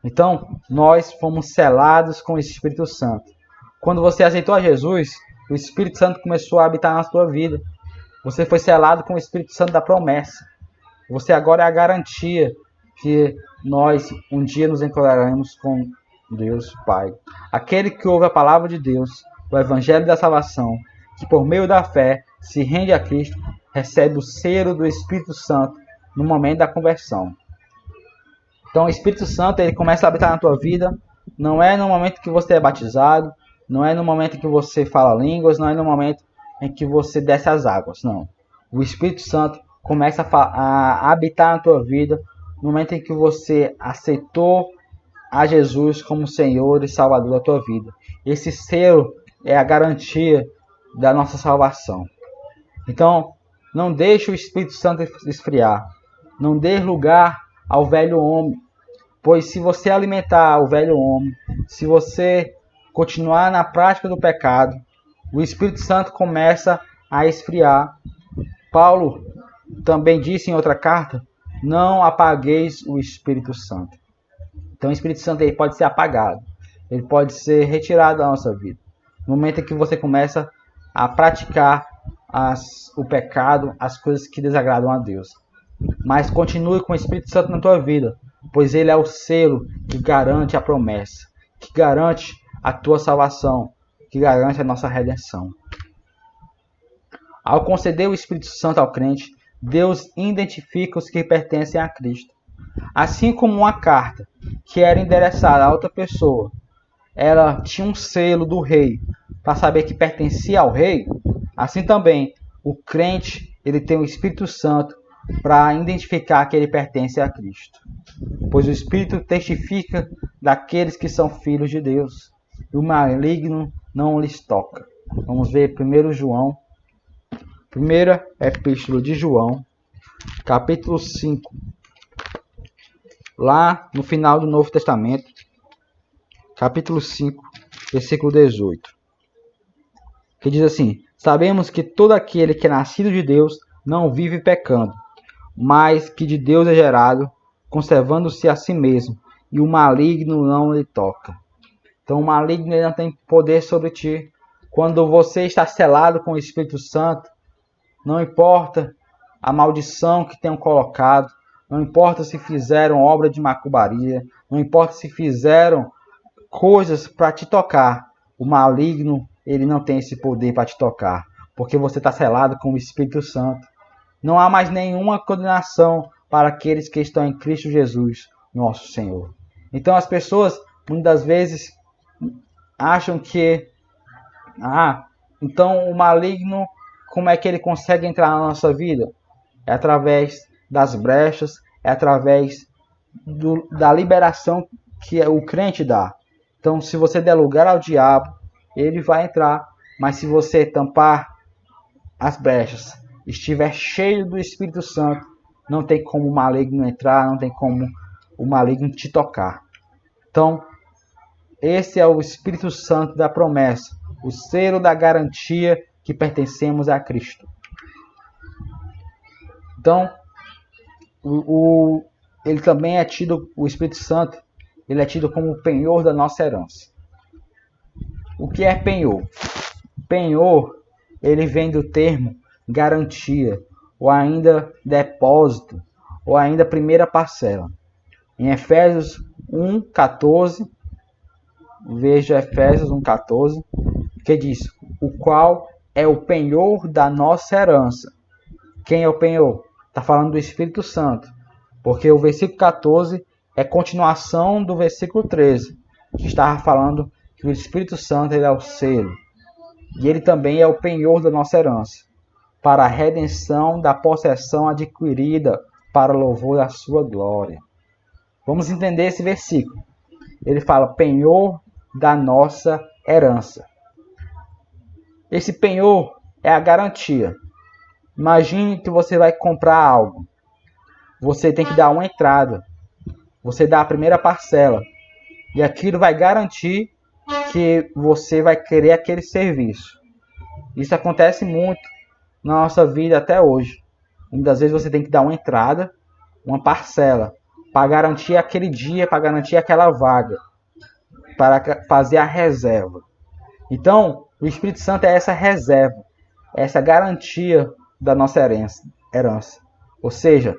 Então, nós fomos selados com o Espírito Santo. Quando você aceitou a Jesus, o Espírito Santo começou a habitar na sua vida. Você foi selado com o Espírito Santo da promessa. Você agora é a garantia que nós um dia nos encontraremos com Deus Pai. Aquele que ouve a palavra de Deus, o Evangelho da Salvação, que por meio da fé se rende a Cristo, recebe o selo do Espírito Santo no momento da conversão. Então o Espírito Santo ele começa a habitar na tua vida, não é no momento que você é batizado, não é no momento que você fala línguas, não é no momento em que você desce as águas, não. O Espírito Santo começa a habitar na tua vida no momento em que você aceitou a Jesus como Senhor e Salvador da tua vida. Esse selo é a garantia da nossa salvação. Então, não deixe o Espírito Santo esfriar. Não dê lugar ao velho homem. Pois se você alimentar o velho homem, se você continuar na prática do pecado, o Espírito Santo começa a esfriar. Paulo também disse em outra carta, não apagueis o Espírito Santo. Então o Espírito Santo ele pode ser apagado, ele pode ser retirado da nossa vida. No momento em que você começa a praticar o pecado, as coisas que desagradam a Deus. Mas continue com o Espírito Santo na tua vida, pois ele é o selo que garante a promessa, que garante a tua salvação, que garante a nossa redenção. Ao conceder o Espírito Santo ao crente, Deus identifica os que pertencem a Cristo. Assim como uma carta que era endereçada a outra pessoa, ela tinha um selo do rei para saber que pertencia ao rei, assim também o crente ele tem o Espírito Santo para identificar que ele pertence a Cristo. Pois o Espírito testifica daqueles que são filhos de Deus, e o maligno não lhes toca. Vamos ver 1 João, primeira epístola de João, capítulo 5. Lá no final do Novo Testamento, capítulo 5, versículo 18. Que diz assim, sabemos que todo aquele que é nascido de Deus não vive pecando, mas que de Deus é gerado, conservando-se a si mesmo, e o maligno não lhe toca. Então o maligno ele não tem poder sobre ti. Quando você está selado com o Espírito Santo, não importa a maldição que tenham colocado, não importa se fizeram obra de macumbaria, não importa se fizeram coisas para te tocar, o maligno ele não tem esse poder para te tocar, porque você está selado com o Espírito Santo. Não há mais nenhuma condenação para aqueles que estão em Cristo Jesus, nosso Senhor. Então as pessoas muitas vezes acham que então o maligno, como é que ele consegue entrar na nossa vida? É através das brechas, é através da liberação que o crente dá. Então, se você der lugar ao diabo, ele vai entrar. Mas se você tampar as brechas, estiver cheio do Espírito Santo, não tem como o maligno entrar, não tem como o maligno te tocar. Então, esse é o Espírito Santo da promessa, o selo da garantia que pertencemos a Cristo. Então, ele também é tido, o Espírito Santo, ele é tido como o penhor da nossa herança. O que é penhor? Penhor, ele vem do termo garantia, ou ainda depósito, ou ainda primeira parcela. Em Efésios 1:14, veja Efésios 1:14, que diz, o qual é o penhor da nossa herança. Quem é o penhor? Está falando do Espírito Santo, porque o versículo 14 é continuação do versículo 13, que estava falando que o Espírito Santo ele é o selo, e ele também é o penhor da nossa herança, para a redenção da possessão adquirida para louvor da sua glória. Vamos entender esse versículo. Ele fala penhor da nossa herança. Esse penhor é a garantia. Imagine que você vai comprar algo. você tem que dar uma entrada. Você dá a primeira parcela. E aquilo vai garantir que você vai querer aquele serviço. Isso acontece muito na nossa vida até hoje. Muitas vezes você tem que dar uma entrada, uma parcela, para garantir aquele dia, para garantir aquela vaga, para fazer a reserva. Então, o Espírito Santo é essa reserva, essa garantia da nossa herança. Ou seja,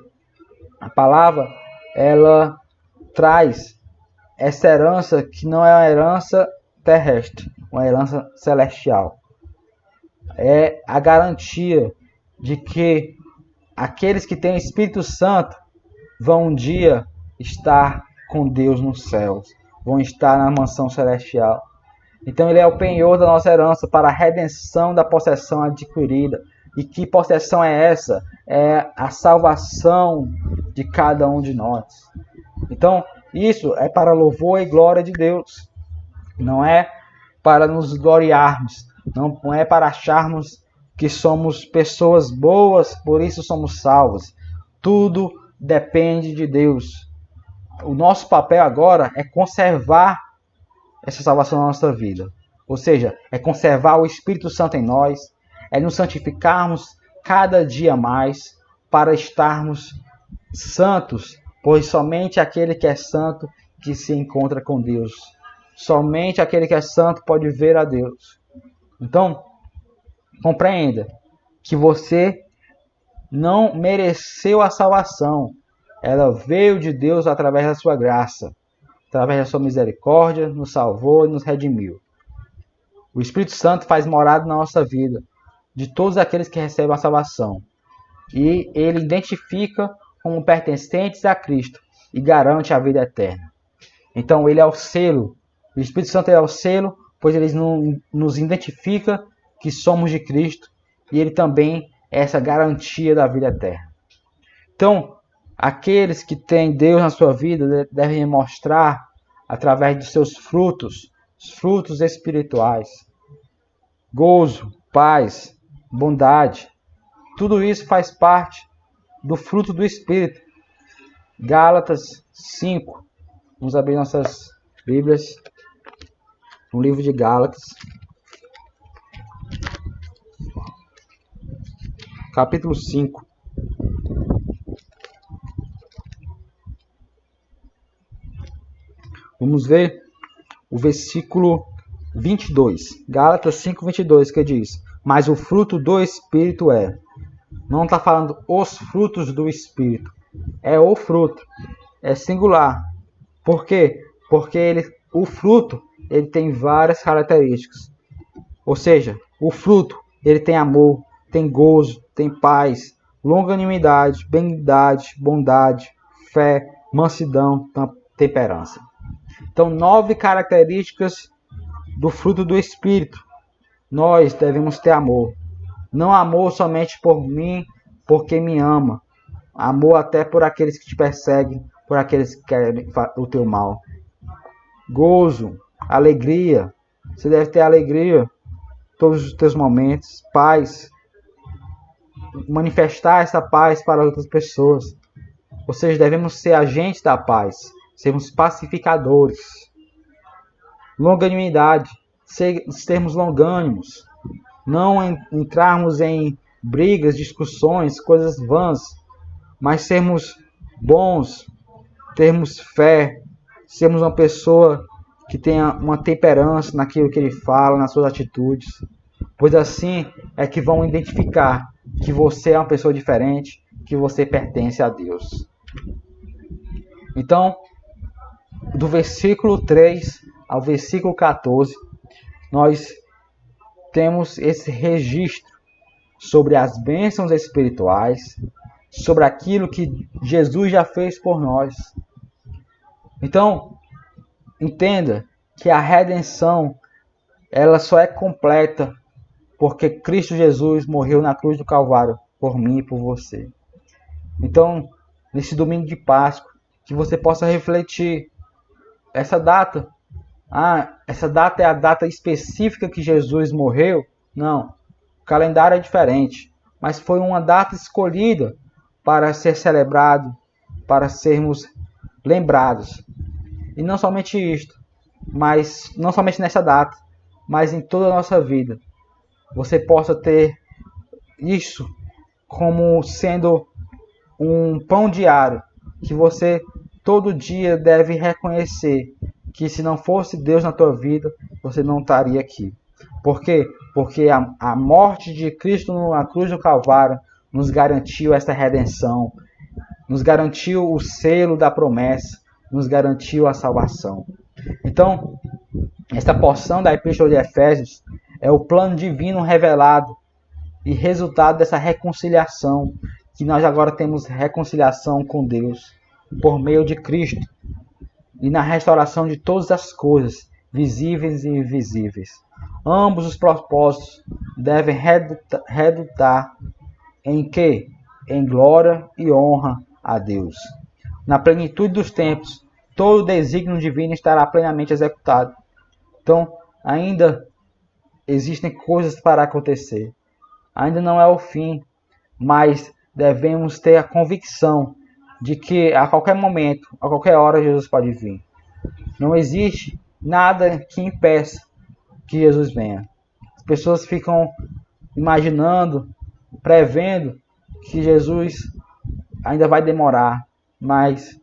a palavra, ela traz essa herança que não é uma herança terrestre, uma herança celestial. É a garantia de que aqueles que têm o Espírito Santo vão um dia estar com Deus nos céus, vão estar na mansão celestial. Então ele é o penhor da nossa herança para a redenção da possessão adquirida. E que possessão é essa? É a salvação de cada um de nós. Então isso é para louvor e glória de Deus. Não é para nos gloriarmos. Não é para acharmos que somos pessoas boas, por isso somos salvos. Tudo depende de Deus. O nosso papel agora é conservar essa salvação na nossa vida. Ou seja, é conservar o Espírito Santo em nós, é nos santificarmos cada dia mais para estarmos santos, pois somente aquele que é santo que se encontra com Deus. Somente aquele que é santo pode ver a Deus. Então, compreenda que você não mereceu a salvação. Ela veio de Deus através da sua graça, através da sua misericórdia, nos salvou e nos redimiu. O Espírito Santo faz morada na nossa vida, de todos aqueles que recebem a salvação. E ele identifica como pertencentes a Cristo e garante a vida eterna. Então ele é o selo. O Espírito Santo é o selo, pois ele nos identifica que somos de Cristo e ele também é essa garantia da vida eterna. Então, aqueles que têm Deus na sua vida devem mostrar através dos seus frutos, os frutos espirituais. Gozo, paz, bondade. Tudo isso faz parte do fruto do Espírito. Gálatas 5. Vamos abrir nossas Bíblias no livro de Gálatas. Capítulo 5. Vamos ver o versículo 22. Gálatas 5, 22, que diz: mas o fruto do Espírito é. Não está falando os frutos do Espírito. É o fruto. É singular. Por quê? Porque o fruto ele tem várias características. Ou seja, o fruto ele tem amor, tem gozo, tem paz, longanimidade, benignidade, bondade, fé, mansidão, temperança. Então, 9 características do fruto do Espírito. Nós devemos ter amor. Não amor somente por mim, porque me ama. Amor até por aqueles que te perseguem, por aqueles que querem o teu mal. Gozo, alegria. Você deve ter alegria em todos os teus momentos. Paz. Manifestar essa paz para outras pessoas. Ou seja, devemos ser agentes da paz. Sermos pacificadores. Longanimidade. Sermos longânimos. Não entrarmos em brigas, discussões, coisas vãs. Mas sermos bons. Termos fé. Sermos uma pessoa que tenha uma temperança naquilo que ele fala, nas suas atitudes. Pois assim é que vão identificar que você é uma pessoa diferente, que você pertence a Deus. Então, do versículo 3 ao versículo 14, nós temos esse registro sobre as bênçãos espirituais, sobre aquilo que Jesus já fez por nós. Então, entenda que a redenção ela só é completa porque Cristo Jesus morreu na cruz do Calvário por mim e por você. Então, nesse domingo de Páscoa, que você possa refletir essa data. Essa data é a data específica que Jesus morreu? Não. O calendário é diferente. Mas foi uma data escolhida para ser celebrado para sermos lembrados. E não somente isto, mas não somente nessa data, mas em toda a nossa vida. Você possa ter isso como sendo um pão diário, que você todo dia deve reconhecer que se não fosse Deus na tua vida, você não estaria aqui. Por quê? Porque a morte de Cristo na cruz do Calvário nos garantiu esta redenção, nos garantiu o selo da promessa, nos garantiu a salvação. Então, esta porção da Epístola de Efésios é o plano divino revelado e resultado dessa reconciliação, que nós agora temos reconciliação com Deus por meio de Cristo e na restauração de todas as coisas, visíveis e invisíveis. Ambos os propósitos devem redundar em quê? Em glória e honra a Deus. Na plenitude dos tempos, todo o desígnio divino estará plenamente executado. Então, ainda existem coisas para acontecer. Ainda não é o fim, mas devemos ter a convicção de que a qualquer momento, a qualquer hora, Jesus pode vir. Não existe nada que impeça que Jesus venha. As pessoas ficam imaginando, prevendo que Jesus ainda vai demorar, mas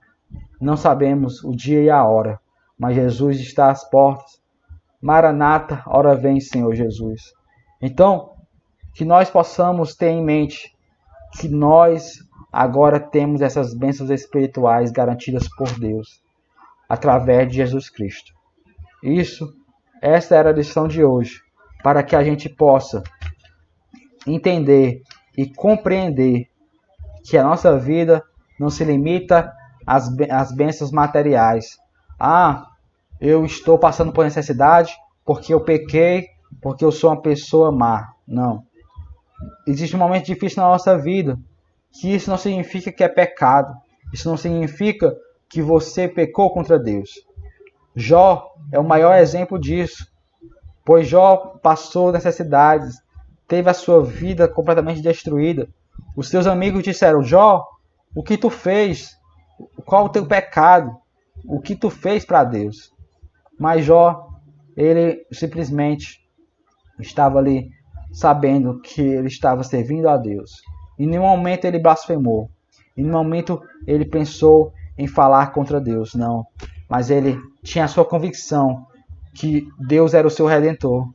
não sabemos o dia e a hora. Mas Jesus está às portas. Maranata, ora vem, Senhor Jesus. Então, que nós possamos ter em mente que nós agora temos essas bênçãos espirituais garantidas por Deus, através de Jesus Cristo. Essa era a lição de hoje, para que a gente possa entender e compreender que a nossa vida não se limita às bênçãos materiais. Eu estou passando por necessidade porque eu pequei, porque eu sou uma pessoa má. Não. Existe um momento difícil na nossa vida, que isso não significa que é pecado. Isso não significa que você pecou contra Deus. Jó é o maior exemplo disso, pois Jó passou necessidades, teve a sua vida completamente destruída. Os seus amigos disseram: Jó, o que tu fez? Qual o teu pecado? O que tu fez para Deus? Mas Jó, ele simplesmente estava ali sabendo que ele estava servindo a Deus. Em nenhum momento ele blasfemou. Em nenhum momento ele pensou em falar contra Deus, não. Mas ele tinha a sua convicção que Deus era o seu Redentor.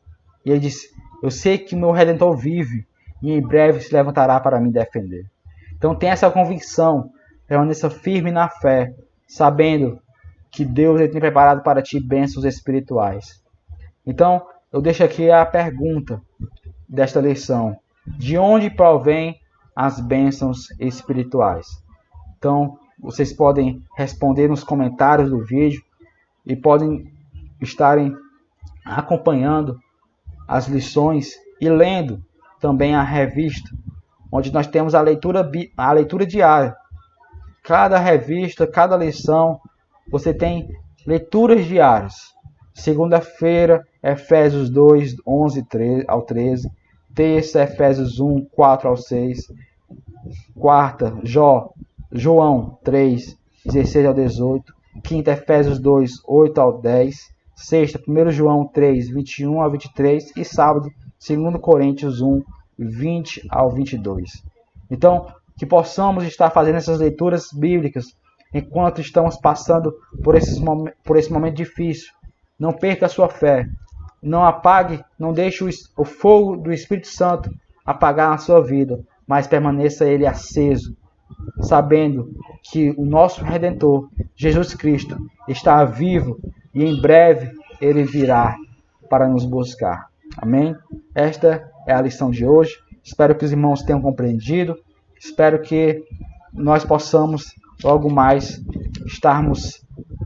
E ele disse: eu sei que o meu Redentor vive e em breve se levantará para me defender. Então tenha essa convicção, permaneça firme na fé, sabendo que Deus tem preparado para ti bênçãos espirituais. Então, eu deixo aqui a pergunta desta lição: de onde provém as bênçãos espirituais? Então, vocês podem responder nos comentários do vídeo e podem estarem acompanhando as lições e lendo também a revista, onde nós temos a leitura diária. Cada revista, cada lição, você tem leituras diárias. Segunda-feira, Efésios 2, 11 ao 13. Terça, Efésios 1, 4 ao 6. Quarta, João 3, 16 ao 18. Quinta, Efésios 2, 8 ao 10. Sexta, 1 João 3, 21 ao 23. E sábado, 2 Coríntios 1, 20 ao 22. Então, que possamos estar fazendo essas leituras bíblicas enquanto estamos passando por esse momento difícil. Não perca a sua fé. Não apague, não deixe o fogo do Espírito Santo apagar na sua vida, mas permaneça ele aceso, sabendo que o nosso Redentor, Jesus Cristo, está vivo e em breve ele virá para nos buscar. Amém? Esta é a lição de hoje. Espero que os irmãos tenham compreendido. Espero que nós possamos logo mais estarmos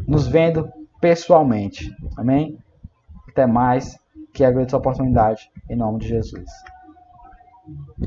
nos vendo pessoalmente. Amém? Até mais. Que agradeço a oportunidade. Em nome de Jesus.